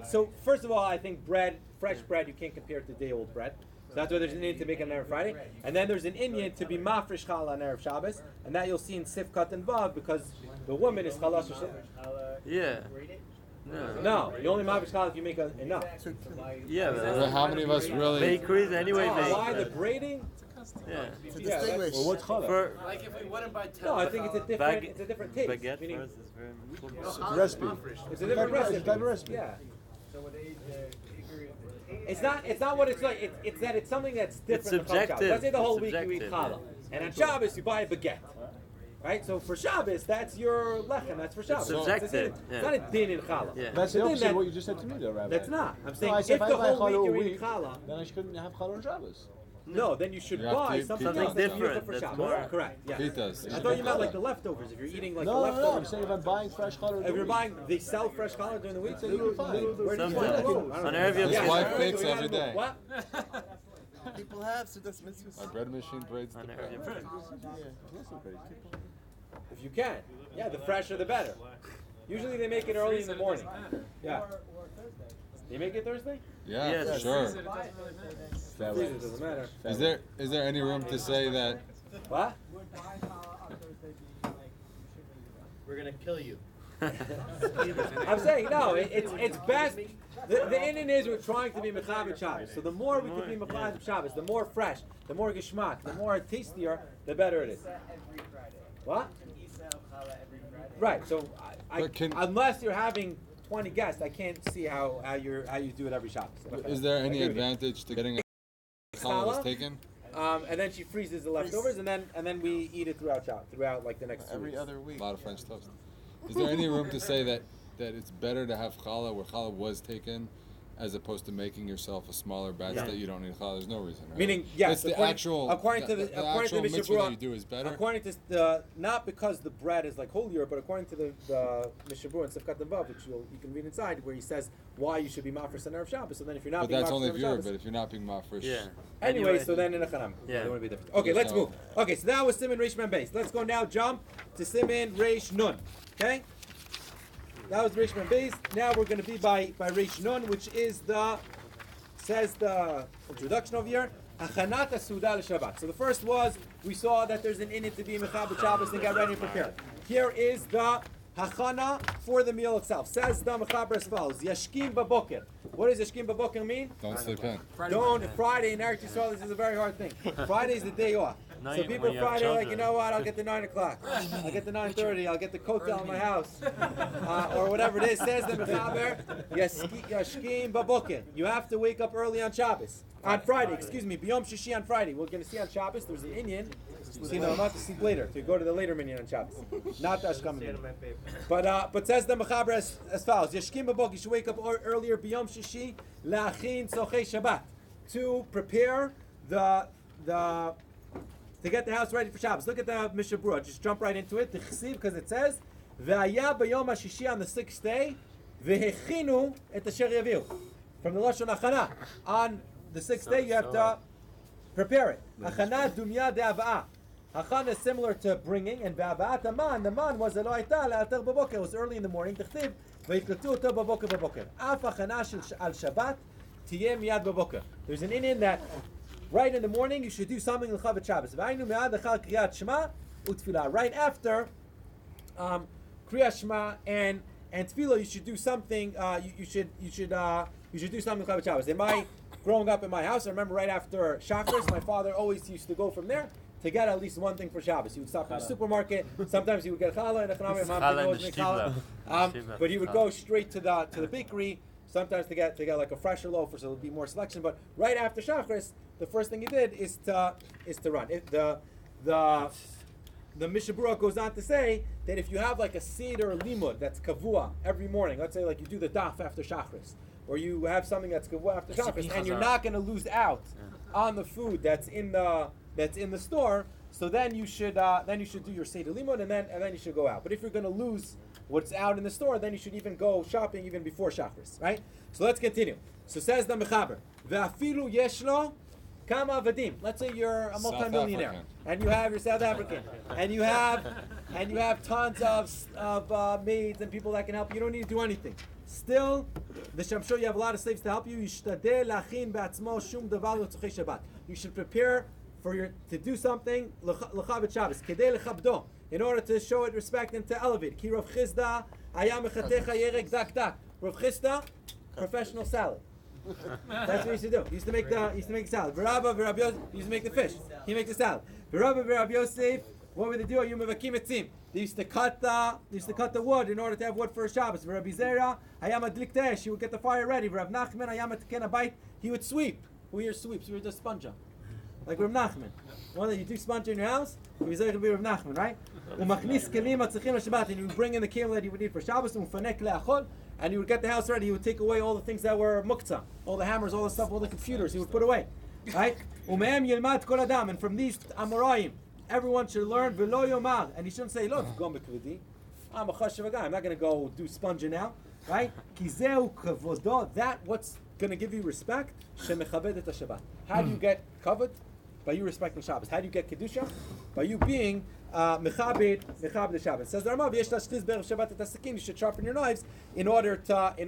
So first of all, I think fresh bread, you can't compare it to day-old bread. So that's why there's an Indian to make it on Erev Friday. And then there's an Indian to be mafresh challah on Erev Shabbos. And that you'll see in Sifkat and Vav because the woman is chalash. Yeah. No, you only mafresh challah if you make enough. Yeah. But how many of us really? Bakeries anyway. Why the braiding? Yeah. To distinguish. Well, what's challah? Like if we wouldn't buy 10. No, I think it's a different taste. Baguette Meaning, first is very important. It's a recipe. It's a different recipe. It's a type of recipe. Yeah. So what they It's not what it's like. It's that it's something that's different. It's subjective. Let's say the whole week you eat challah, and on Shabbos you buy a baguette. Right, so for Shabbos, that's your lechem. That's for Shabbos. It's subjective. It's not a din in challah. Yeah. That's the opposite of what you just said to me, though, Rabbi. That's not. I'm saying I said if the whole week you're eating challah, then I shouldn't have challah on Shabbos. No, then you should buy something else that's different. for That's Shabbos. more. Correct. Yeah. Pitas. I thought you meant like the leftovers. If you're eating like the No, leftovers. I'm saying if I'm buying fresh challah. If you're buying, they sell fresh challah during the week. So you're fine. Where do you Sometimes. find it? On Erev His Yom wife Kippur. bakes every day. What? People have, so that's mitzvah. My bread machine braids the On bread. Erev Yom Kippur. If you can. Yeah, the fresher the better. Usually they make it early in the morning. Yeah. They make it Thursday? Yeah, Yes. sure. Freezer doesn't matter. Is there any room to say that? What? We're gonna kill you. I'm saying no. It's best. The inyan is we're trying to be Mechabed Shabbos. So the more we can be Mechabed Shabbos, the more fresh, the more geschmack, the more tastier, the better it is. Every Friday. What? Every Friday. Right. So unless you're having 20 guests, I can't see how you do it every Shabbos. Is there any advantage to getting a challah taken? And then she freezes the leftovers, and then we eat it throughout like the next 2 weeks. Every other week. A lot of French toast. Is there any room to say that it's better to have challah where challah was taken, as opposed to making yourself a smaller batch that you don't need challah? There's no reason, right? Meaning, yes, the actual according to the mitzvah that you do is better. According to not because the bread is like holier, but according to the Mishnah Berurah and Sefkat Vav, which you can read inside, where he says why you should be mafresh on Erev Shabbos. So then, if you're not, but being that's only if you're. Shabbos, But if you're not being mafresh, Anyway, so then in a chanam, it would be different. Okay, let's move. Okay, so that was Siman Reish Mem Beis. Let's go now. Jump to Siman Reish Nun. Okay. That was Reish Mem Beis. Now we're going to be by Reish Nun, which is says the introduction over here. Hachanat Suda Shabbat. So the first was we saw that there's an inyan to be Mechabed Shabbos and get ready and prepared. Here is the hachana for the meal itself. Says the Mechaber as follows: Yashkim baboker. What does Yashkim baboker mean? Don't sleep in. Friday in Eretz Yisrael. This is a very hard thing. Friday is the day off. So people Friday are like, you know what? I'll get the 9 o'clock. I'll get the 9:30. I'll get the kotel in my house, or whatever it is. Says the Mechaber, Yashkim baboker. You have to wake up early on Shabbos. On Friday, Biyom Shishi on Friday. We're going to see on Shabbos. There's an inyan. See, no, not to sleep later. To go to the later minyan on Shabbos, not the Ashkam minyan. But says the Mechaber as follows: Yashkim baboker. You should wake up earlier. Biyom Shishi la'achin sochei Shabbat, to prepare to get the house ready for Shabbos. Look at the Mishnah Berurah. Just jump right into it. The Chesiv, because it says, "Ve'aya b'yom hashishi," on the 6th day, "Vehechinu et asher yaviu." From the Lashon Achana. On the 6th day, you have to prepare it. Achana dumya de'ava'ah. Achana is similar to bringing, and ve'ava'at aman. The man was elo hayta le'alter b'boker. It was early in the morning. T'chtiv ve'yikletu oto b'boker. Af achana al Shabbat tiyeh miyad b'boker. There's an inyan that right in the morning, you should do something l'chavit Shabbos. Right after Kriyat Shema and Tefillah, you should do something. You should do something l'chavit Shabbos. Growing up in my house, I remember right after Shachris, my father always used to go from there to get at least one thing for Shabbos. He would stop in the supermarket. Sometimes he would get challah and challah. But he would go straight to the bakery. Sometimes to get like a fresher loaf, so there'll be more selection. But right after Shachris, the first thing he did is to run. The Mishnah Berurah goes on to say that if you have like a seder limud that's kavua every morning, let's say like you do the daf after Shachris, or you have something that's kavua after Shachris, and you're not going to lose out on the food that's in the store, so then you should do your seder limud, and then you should go out. But if you're going to lose what's out in the store, then you should even go shopping even before Shachris, right? So let's continue. So says the Mechaber, ve'afilu yeshlo kama avadim. Let's say you're a multimillionaire and you have your South African and you have tons of maids and people that can help you. You don't need to do anything. Still, I'm sure you have a lot of slaves to help you. You should prepare to do something l'chavit Shabbos kedei lechabdo, in order to show it respect and to elevate. Ki Rav Chisda haya mechatecha yerek dak dak. Rav Chisda, professional salad. That's what he used to do. He used to make the salad. V'Rabba v'Rab Yosef used to make the fish. He makes the salad. V'Rabba v'Rab Yosef, what would they do? Yom mevakim etzim. They used to cut the wood in order to have wood for Shabbos. V'Rabbi Zera hayam adlik tesh. He would get the fire ready. V'Rav Nachman hayam atken a bite. He would sweep. Who here sweeps? We just sponge up. Like Rav Nachman. One that you do sponge in your house, he was going to be Rav Nachman, right? Umachnis kelim atzachim l'Shabbat, and he would bring in the kelim that he would need for Shabbos. Umfanek le'achol, and he would get the house ready. He would take away all the things that were muktzah, all the hammers, all the stuff, all the computers. He would put away, right? Umehem yilmad kol adam, and from these Amoraim, everyone should learn v'lo yomar, and he shouldn't say, "Look, go mikvedi. I'm a chashav guy. I'm not going to go do sponging now, right? Ki zeu kavodo. That what's going to give you respect. Shemechabed et Shabbat. How do you get covered? By you respecting Shabbos. How do you get kedusha? By you being mechabed the Shabbos. Says the Rama, "V'yesh tashchiz be'erev Shabbat et hasakin." You should sharpen your knives in order that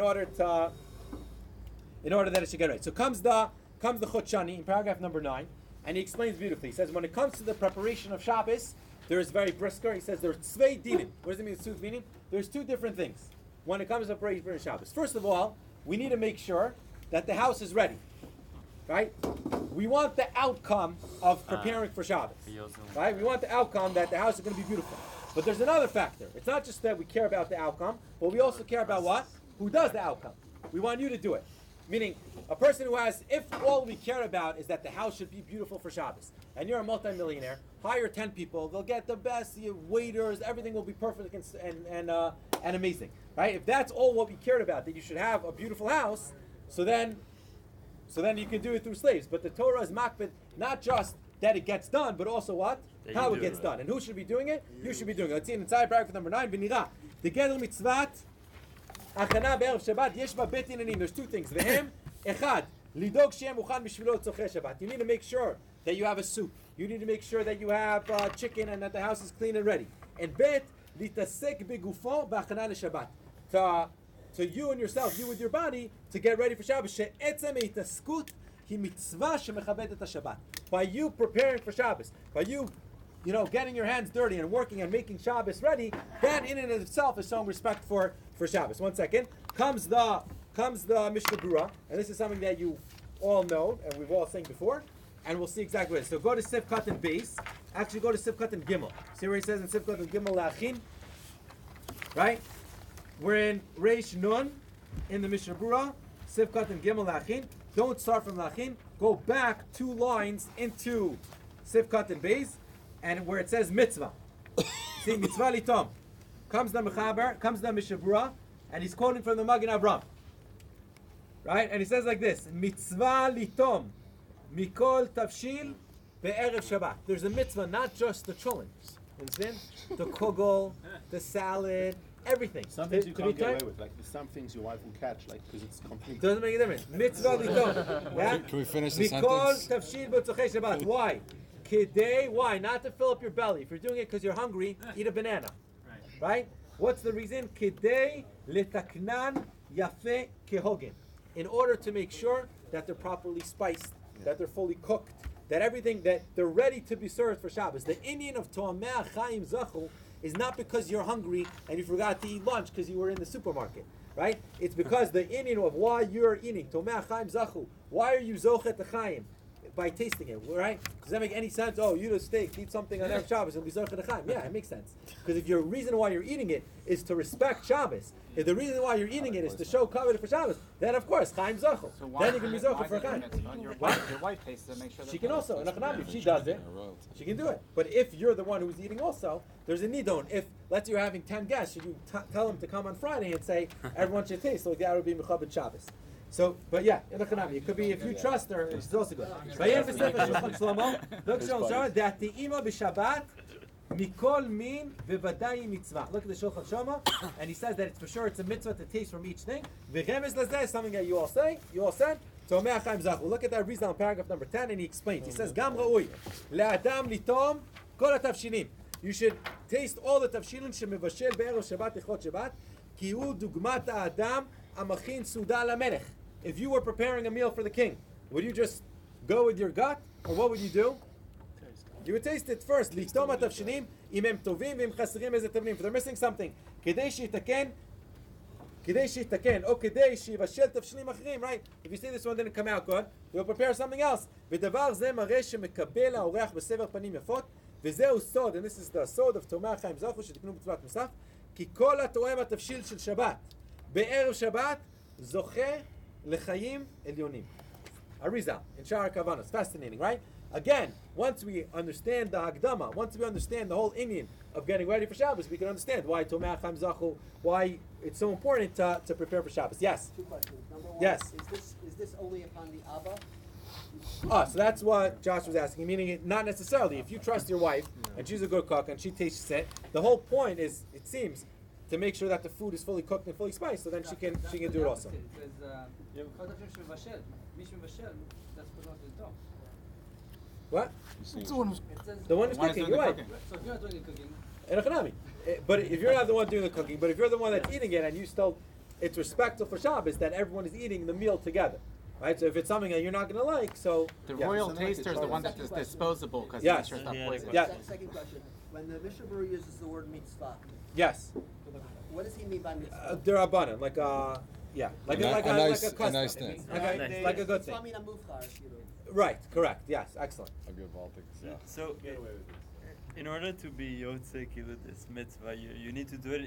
it should get right. So comes the Chot Shani in paragraph number 9, and he explains beautifully. He says when it comes to the preparation of Shabbos, There's very brisker. He says there's tzvei dinim. What does it mean, tzvei meaning? There's two different things when it comes to praying for Shabbos. First of all, we need to make sure that the house is ready, right? We want the outcome of preparing for Shabbos, right? We want the outcome that the house is going to be beautiful. But there's another factor. It's not just that we care about the outcome, but we also care about what? Who does the outcome? We want you to do it. Meaning, a person who has, if all we care about is that the house should be beautiful for Shabbos, and you're a multimillionaire, hire 10 people, they'll get the best waiters, everything will be perfect and amazing, right? If that's all what we cared about, that you should have a beautiful house, so then you can do it through slaves. But the Torah is makbid, not just that it gets done, but also what? How it gets done. And who should be doing it? You should be doing it. Let's see in inside paragraph number 9, V'nira, Tegeder mitzvat, Achana be'erev Shabbat, yesh ba bet inanim. There's two things. Vehem, echad, lidog she'em uchan b'shvilo tzorchei Shabbat. You need to make sure that you have a soup. You need to make sure that you have chicken and that the house is clean and ready. And bet, litasek begufo b'achana leShabbat. To you and yourself, you with your body, to get ready for Shabbos. She'etzem eitaskut hi mitzvah shemechabed et haShabbat. By you preparing for Shabbos, by you getting your hands dirty and working and making Shabbos ready, that in and of itself is showing respect for Shabbos. 1 second. Comes the Mishnah Berurah, and this is something that you all know, and we've all seen before, and we'll see exactly what it is. So go to Sif Katan Beis. Actually go to Sif Katan Gimel. See where he says in Sif Katan Gimel La'achin? Right? We're in Reish Nun, in the Mishnah Berurah, Sif Katan Gimel La'achin. Don't start from La'achin. Go back 2 lines into Sif Katan Beis, and where it says mitzvah. See, mitzvah litom. Comes the Mechaber, comes the Mishnah Berurah, and he's quoting from the Magen Avram. Right? And he says like this, mitzvah litom, mikol tavshil be'erev Shabbat. There's a mitzvah, not just the cholent. Understand? The kugel, the salad, everything. Some things you can't get away with, like there's some things your wife will catch, like because it's complete. Doesn't make a difference. Mitzvah litom. Yeah? Can we finish the mikol sentence? tavshil be'tzorchei Shabbat. Why? Kidei, why? Not to fill up your belly. If you're doing it because you're hungry, eat a banana. Right? What's the reason? Kidei letaknan yafe kehogen. In order to make sure that they're properly spiced, that they're fully cooked, that everything, that they're ready to be served for Shabbos. The Indian of To'ameh Chaim Zachu is not because you're hungry and you forgot to eat lunch because you were in the supermarket. Right? It's because the Indian of why you're eating. To'ameh Chaim Zachu. Why are you Zochet the Chaim? By tasting it, right? Does that make any sense? Oh, you eat a steak, eat something on Erev Shabbos, and be Zocher L'chaim. Yeah, it makes sense. Because if your reason why you're eating it is to respect Shabbos, if the reason why you're eating it is to show covenant for Shabbos, then of course, Chaim Zocher. So Then you can be Zocher for Chaim. Your wife tastes it, make sure that She can also, if she does it, she can do it. But if you're the one who's eating also, there's a nidon. If, let's say you're having 10 guests, should you tell them to come on Friday and say, everyone should taste, so that would be Mechabed Shabbos. So, but yeah, in the Chanami, it could be if you trust her, it's also good. Vayem v'sefer Shulchan Shlomo, look Shulchan Shlomo, da'ati'ima b'Shabbat, mikol min v'vadai mitzvah. Look at the Shulchan Shlomo, and he says that it's for sure it's a mitzvah to taste from each thing. V'chemes lezeh is something that you all said. To'ameh Chaim Zachu. Look at that Rizal in paragraph number 10, and he explains. He says, Gam ra'ui, le'adam litom kol ha'tavshilim. You should taste all the tavshilin shemevashel be'erev Shabbat Hilchot Shabbat, ki hu dugmat ha'adam amachin suda lamelech. If you were preparing a meal for the king, would you just go with your gut, or what would you do? You would taste it first. Litom atavshilim imem tovim v'im chasrim ezet tavlim. If they're missing something, kedei shitaken, or kedei shivashel tavshilim achrim. Right? If you say this one didn't come out good, you'll prepare something else. V'davar zeh mareh shemekabel ha'oreach b'sever panim yafot. V'zeu sod, and this is the sod of To'ameh Chaim Zachu shetiknu b'tzvat musaf. Ki kol ha'to'em atavshil shel Shabbat be'erev Shabbat zocheh L'chaim elyonim. Arizal in Sha'ar Kavanos. Fascinating, right? Again, once we understand the Hagdama, once we understand the whole Indian of getting ready for Shabbos, we can understand why To'ameh Chaim Zachu, why it's so important to prepare for Shabbos. Yes? 2 questions. Number 1, yes. Is this only upon the Abba? So that's what Josh was asking, meaning it, not necessarily. If you trust your wife, and she's a good cook, and she tastes it, the whole point is, it seems, to make sure that the food is fully cooked and fully spiced, so then she can do it also. What? The one who's cooking. You're right. So if you're not doing the cooking. But if you're not the one doing the cooking, but if you're the one that's eating it, and you still, it's respectful for Shabbos that everyone is eating the meal together. Right, so if it's something that you're not going to like, so the royal taster is the one that is disposable because yes. it's not poisonous. Yeah. Second question. When the Mishnah Berurah uses the word mitzvah, Yes. what does he mean by mitzvah? They're abundant, like yeah, like A like nice- like a custom. a nice thing. Like a good thing. Mitzvah mina mufchar, if you will. Right. Correct. Yes. Excellent. A good Baltic. Yeah. So, in order to be Yotze Kilu this mitzvah, you need to do it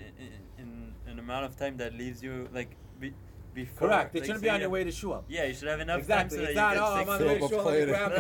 in an amount of time that leaves you like before. Correct. It like, shouldn't so be on you your have- way to shul. Yeah, you should have enough Exactly. time so It's that not, you get oh, I'm six on the way to food. shul, let me grab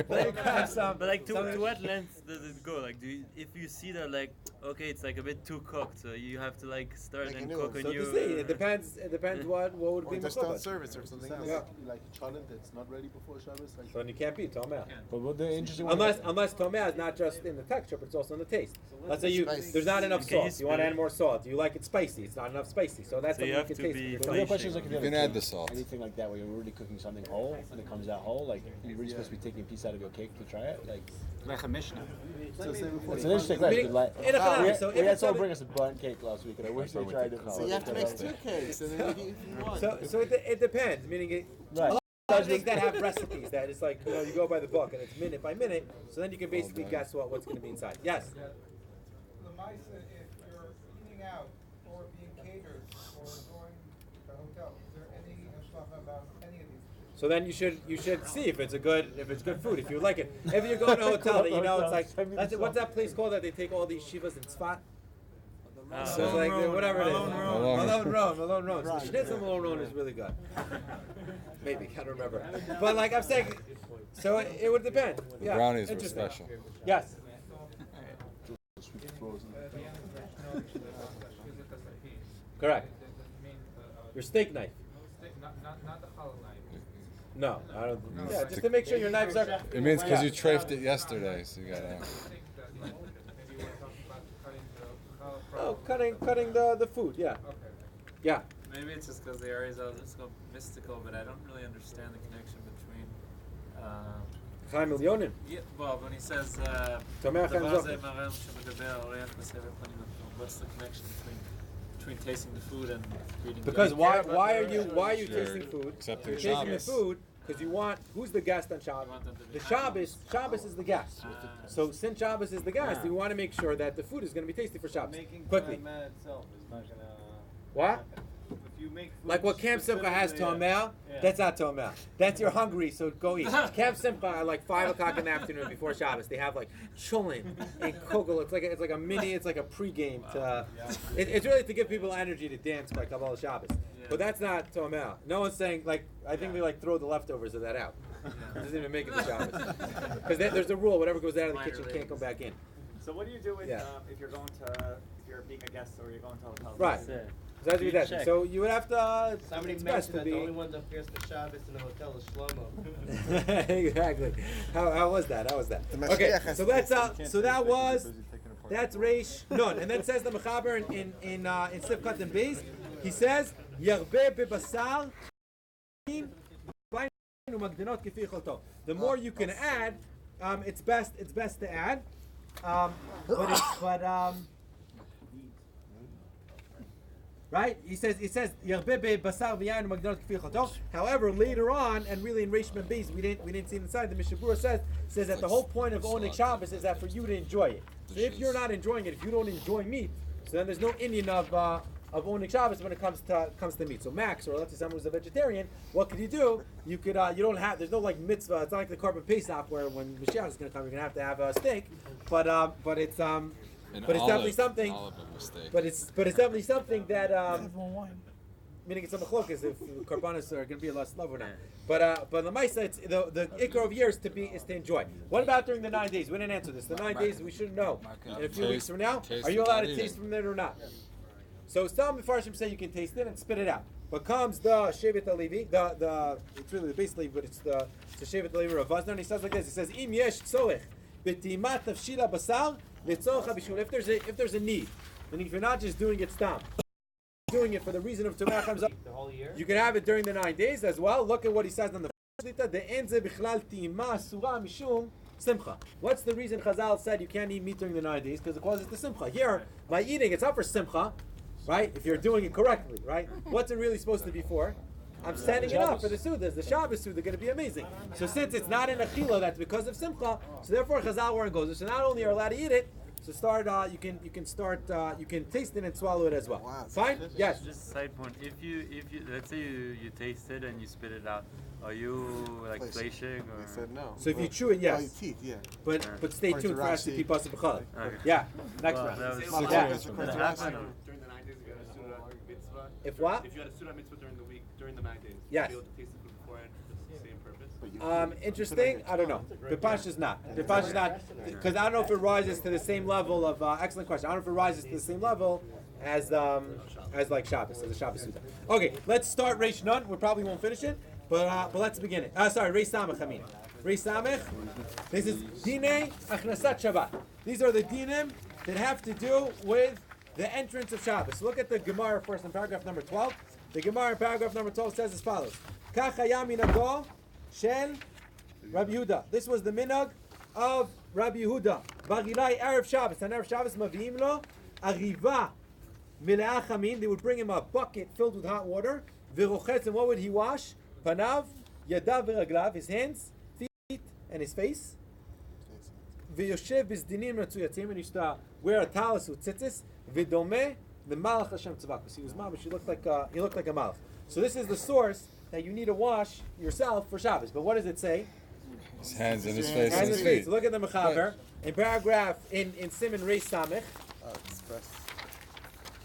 But like, grab some. But like, to some- what length does it go? Like, if you see that like, okay, it's like a bit too cooked, so you have to like start and cook a So new. to see, it depends. It depends what would be just on mechubad. service or something. Yeah. Like cholent that's not ready before Shabbos. Like So then you can't be tomei. But what the interesting Unless tomei is not just in the texture, but it's also in the taste. Let's say there's not enough Can you salt. You want to split add more salt. You like it spicy. It's not enough spicy. So that's So you something have can to taste. be for The yourself. real question is like if You you can have a add the cake, salt. anything like that where you're really cooking something whole and it comes out whole, like you're really supposed to be taking a piece out of your cake to try it, like a Mishnah. it's an interesting question. Like, in a Hanami, we so if had it's someone something- bring us a burnt cake last week, and I wish they tried it. So you have to make 2 cakes, and then if you want. So it depends. Meaning it. Right. A lot of things that have recipes that it's like you go by the book and it's minute by minute. So then you can basically guess what's going to be inside. Yes. Lamaisa, if you're eating out or being catered or going to a hotel, is there any hashkafa about any of these? So then you should see if it's good food, if you like it. If you go to a hotel that you know it's like what's that place called that they take all these shivas and Tzfat? So it's like whatever it is. Malone Roan. So Schnitzel Malone Roan is really good. Maybe, I don't remember. But like I'm saying, so it would depend. The Yeah, brownies were interesting. special. Yes. Correct. Your steak knife. Not the hollow knife. No, I don't. Yeah, just to make sure your knives are. It means because you trafed it yesterday, so you gotta. Oh, cutting the food. Yeah. Yeah. Maybe it's just because the areas are so mystical, but I don't really understand the connection between. Chaim Milyonim. Yeah, well, when he says, Tomei Chaim Zocher. what's the connection between tasting the food and reading? Because why are you Sure. tasting food? Accepting You're tasting the Shabbos. food because you want who's the guest on Shabbos? The Shabbos is the guest. So since Shabbos is the guest, you want to make sure that the food is going to be tasty for Shabbos. Quickly. itself is not gonna. What? If you make food Like what Camp Simcha has Tomel, that's not Tomel. That's you're hungry, so go eat. Camp Simcha at like 5 o'clock in the afternoon before Shabbos, they have like chulin and kugel. It's like a mini. It's like a pregame to. It's really to give people energy to dance by Kabbalah Shabbos. But that's not Tomel. No one's saying like. I think they like throw the leftovers of that out. It doesn't even make it to Shabbos because there's a rule: whatever goes out of the kitchen can't come back in. So what do you do with, Yeah. if you're being a guest or you're going to a hotel? Right. So that's what that. So you would have to. Somebody It's best mentioned to that be. the only one that appears for Shabbos in the hotel is Shlomo. Exactly. How was that? Okay, so that's Reish Nun, and then says the Mechaber in Sifkat and Beis. He says Yarbeh bebasar the more you can add, it's best to add. Right? He says Yarbeh basar v'yayin u'magdonot k'fi choto. However, later on, and really in Reish Mem Beis, we didn't see it inside. The Mishnah Berurah says that the whole point of owning Shabbos is that for you to enjoy it. So if you're not enjoying it, if you don't enjoy meat, so then there's no Indian of owning Shabbos when it comes to meat. So Max, or let's say someone who's a vegetarian, what could you do? You could you don't have. There's no like mitzvah. It's not like the Korban Pesach where when Mashiach is going to come, you're going to have a steak. But it's definitely something. But it's definitely something that. Meaning it's a machlokas if korbanos are going to be a less love or not. But the Maisa, it's the ikar of year is to enjoy. What about during the 9 days? We didn't answer this. The 9 days we should know. In a few weeks from now, are you allowed to taste from it or not? So some Mefarshim say you can taste it and spit it out. But comes the Shevet Alevi, it's really the base Levi, but it's the Shevet Alevi of Vazner, and he says like this. He says, Im yesh tzorech b'timat tavshila basar litzorcha bishul. If there's a need, meaning if you're not just doing it stam, doing it for the reason of Tumah Chamzah, The whole year? you can have it during the 9 days as well. Look at what he says on the first the enze bichlal tima surah mishum simcha. What's the reason Chazal said you can't eat meat during the 9 days? Because it causes the simcha. Here, by eating, it's not for simcha, right? If you're doing it correctly, right? What's it really supposed to be for? I'm setting it up for the Sudas. The Shabbos Suda are going to be amazing. So since it's not in Achila, that's because of Simcha. So therefore Chazal where it goes. So not only are you allowed to eat it, So start. You can start. You can taste it and swallow it as well. Wow, Fine. Yes. Just a side point. If you let's say you taste it and you spit it out, are you like flashing or? They said no. So if you chew it, yes. Oh, your teeth, yeah. But stay tuned for us to keep us b'challah. Okay. Yeah. Next Well, round. that was Yeah. During the 9 days, if you had a Surah mitzvah. If what? If you had a Surah mitzvah during the week, during the 9 days, Yes. would you be able to taste the food beforehand for the same purpose? Interesting. I don't know. Bipash is not. Bipash is not because I don't know if it rises to the same level of. Excellent question. I don't know if it rises to the same level as like Shabbos, as a Shabbos Suda. Okay, let's start Reish Nun. We probably won't finish it, but let's begin it. Sorry, Reish Samech. I mean, Reish Samech. This is Dinei Achnasat Shabbat. These are the dinim that have to do with the entrance of Shabbos. Look at the Gemara first in paragraph number 12. The Gemara in paragraph number 12 says as follows: Kach haya minago shel Rabbi Yehuda. This was the minhag of Rabbi Yehuda. Bagilai Erev Shabbos. And Erev Shabbos maviim lo ariva mileach chamin. They would bring him a bucket filled with hot water. V'rochetz, and what would he wash? Panav, yadav v'raglav, his hands, feet, and his face. V'yoshev b'zdinim ratzuyatzim, and he used to wear a talis with tzitzis. V'domeh the malach Hashem tzavakus. He was mamish. He looked like a malach. So this is the source that you need to wash yourself for Shabbos. But what does it say? His hands and his face Hands and his feet. So look at the mechaber in paragraph in Siman Reish Samech.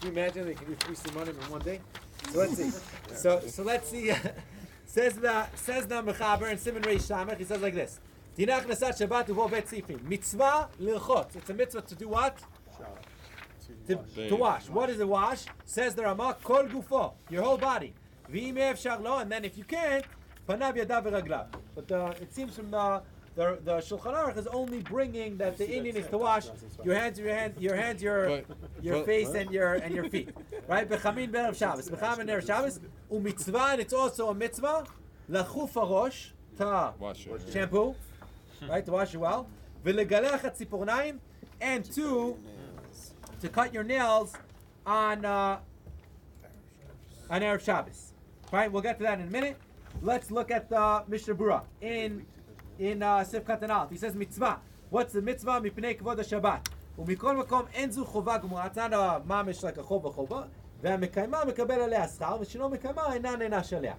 Can you imagine they can do 3 simanim in one day? So let's see. So let's see. says the mechaber in Siman Reish Samech. He says like this: Dinach Nasat Shabbat uvo bet sifim mitzvah lilchot. It's a mitzvah to do what? To wash. What is it wash? Says the Ramah, kol gufo, your whole body. V'im efshar lo, and then if you can't, panav yadav v'raglav. But it seems from the Shulchan Aruch is only bringing that the Indian is to wash your hands, your face, and your feet. Right? Bechamin b'erev Shabbos. Bechamin b'erev Shabbos. U'mitzvah, and it's also a mitzvah. Lachuf harosh, to shampoo. Right? To wash you well. V'legalech hatzipornaim, and to cut your nails on Erev Shabbos. Right, we'll get to that in a minute. Let's look at the Mishnah Berurah in Sif Katan Aleph. He says mitzvah. What's the mitzvah? Mipnei kavod Shabbat. Umikol makom enzu chova gemura. It's not a mamish like a chova. Ve'amekayma mekabel alei aschar. V'shelo mekayma ena nenash alei.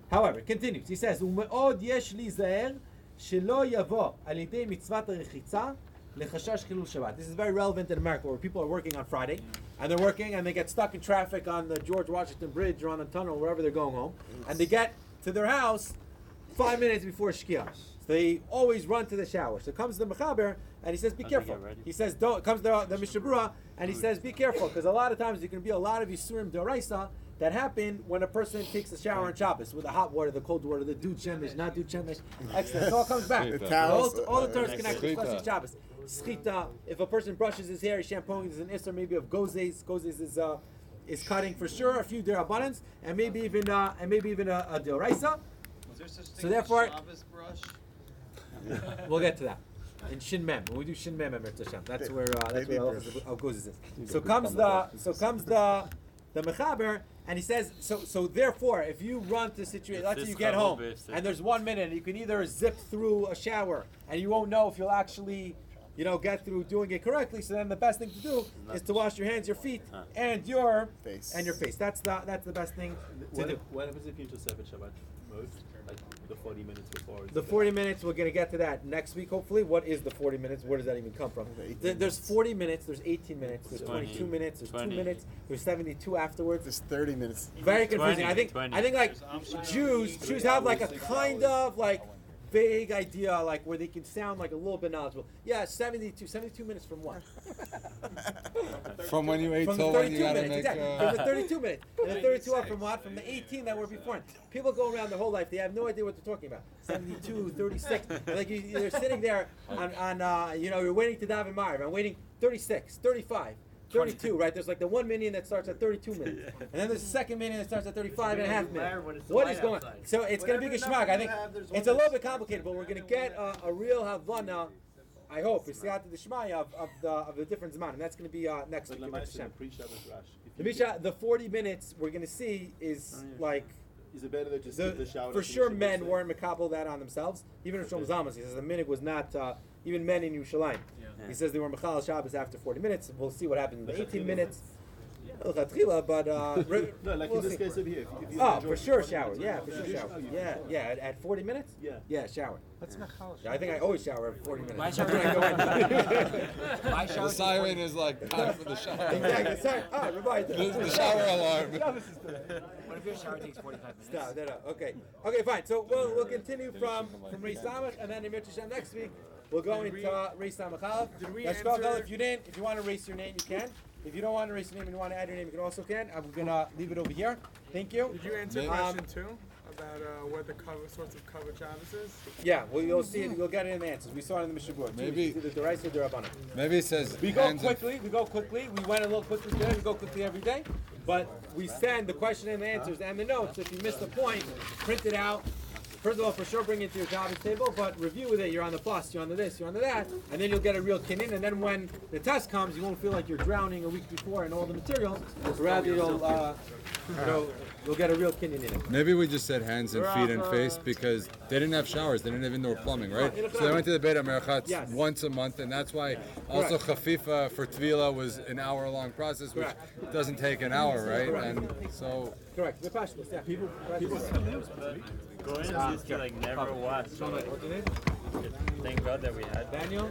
However, it continues. He says umeod yesh lizaher shelo yavo al yedei mitzvat harechitza. This is very relevant in America where people are working on Friday and they're working and they get stuck in traffic on the George Washington Bridge or on the tunnel, wherever they're going home, and they get to their house 5 minutes before Shkia. So they always run to the shower. So comes the Mechaber and he says, be careful. He says, don't. Comes the Mishnah Berurah and he says, be careful, because a lot of times there can be a lot of Yisurim D'Oraisa that happen when a person takes a shower on Shabbos with the hot water, the cold water, the dude shemesh, not dude shemesh. Excellent. It all comes back. All the terms connect with Chassid Shabbos. Schita. If a person brushes his hair, he's shampooing. There's an isser maybe of gozes. Gozes is cutting for sure. A few derabbanans, and maybe even a deoraisa. So therefore, we'll get to that in Shin Mem. When we do Shin Mem, that's where of gozes is. So comes the Mechaber, and he says, so therefore, if you run to the situation, let's say you get home, and there's 1 minute, and you can either zip through a shower, and you won't know if you'll actually, get through doing it correctly. So then the best thing to do is to wash your hands, your feet, and your face. That's the best thing to do. What happens if you just have a Shabbat mode, like the 40 minutes before? The 40 minutes, we're going to get to that next week, hopefully. What is the 40 minutes? Where does that even come from? There's 40 minutes, there's 18 minutes, there's 22 minutes, there's 2 minutes, there's 72 afterwards. There's 30 minutes. Very confusing. I think like Jews have like a kind of like vague idea, like where they can sound like a little bit knowledgeable. Yeah, 72 minutes from what? From when you ate till when you gotta make From the 32 minutes. And the 32 are from what? From the 18 that were before. People go around their whole life, they have no idea what they're talking about. 72, 36. Like you're sitting there on you're waiting to daven Ma'ariv. I'm waiting 36, 35. 32, right? There's like the 1 minute that starts at 32 minutes. And then there's the second minute that starts at 35 and a half minutes. What is going on? So it's going to be Geshmak. I think it's a little bit complicated, but we're going to get a real Havana, I hope, of the different Zman. And that's going to be next week. The 40 minutes we're going to see is like, is it better to just get the shower? For sure, men weren't makabel that on themselves. Even in Shlomo Zalman, he says the minig was not even men in Yerushalayim He says they were Mechal Shabbos after 40 minutes. We'll see what happens in the 18 minutes. But No, like we'll in this see. case over here. If you Oh, enjoy- for sure shower. Yeah, for sure Yeah, shower. oh, you- Yeah. At 40 minutes. Yeah, shower. That's Mechal Yeah, I think I always shower every 40 minutes. My shower- My The siren is like time for the shower. Exactly. Sorry. Oh, remind This is the shower alarm. What if your shower takes 45 minutes? Stop. No. Okay, fine. So we'll continue from Reish Samach, and then in Mitzvah next week we'll go into Reish Samach Aleph. Did we Let's go. answer- If you want to erase your name, you can. If you don't want to erase your name and you want to add your name, you also can. I'm gonna leave it over here. Thank you. Did you answer question 2 about what the sorts of cover Shabbos is? Yeah, well, you'll see it. You'll get it in the answers. We saw it in the Mishnah Board. Maybe- It's either the rice or the Rabbanan. Maybe it says We go hands and- quickly. We went a little quickly today. We go quickly every day. But we send the question and the answers and the notes. If you missed the point, print it out. First of all, for sure, bring it to your Shabbos table, but review with it. You're on the plus, you're on the this, you're on the that, and then you'll get a real kinyan. And then when the test comes, you won't feel like you're drowning a week before in all the material. Rather, you'll get a real kinyan in it. Maybe we just said hands and feet and face because they didn't have showers. They didn't have indoor plumbing, right? So they went to the Beit HaMerchatz once a month, and that's why also chafifa for tvila was an hour-long process, which doesn't take an hour, right? And so. Correct. The pashtus, yeah. People Going used to like never watch. So, thank God that we had Daniel.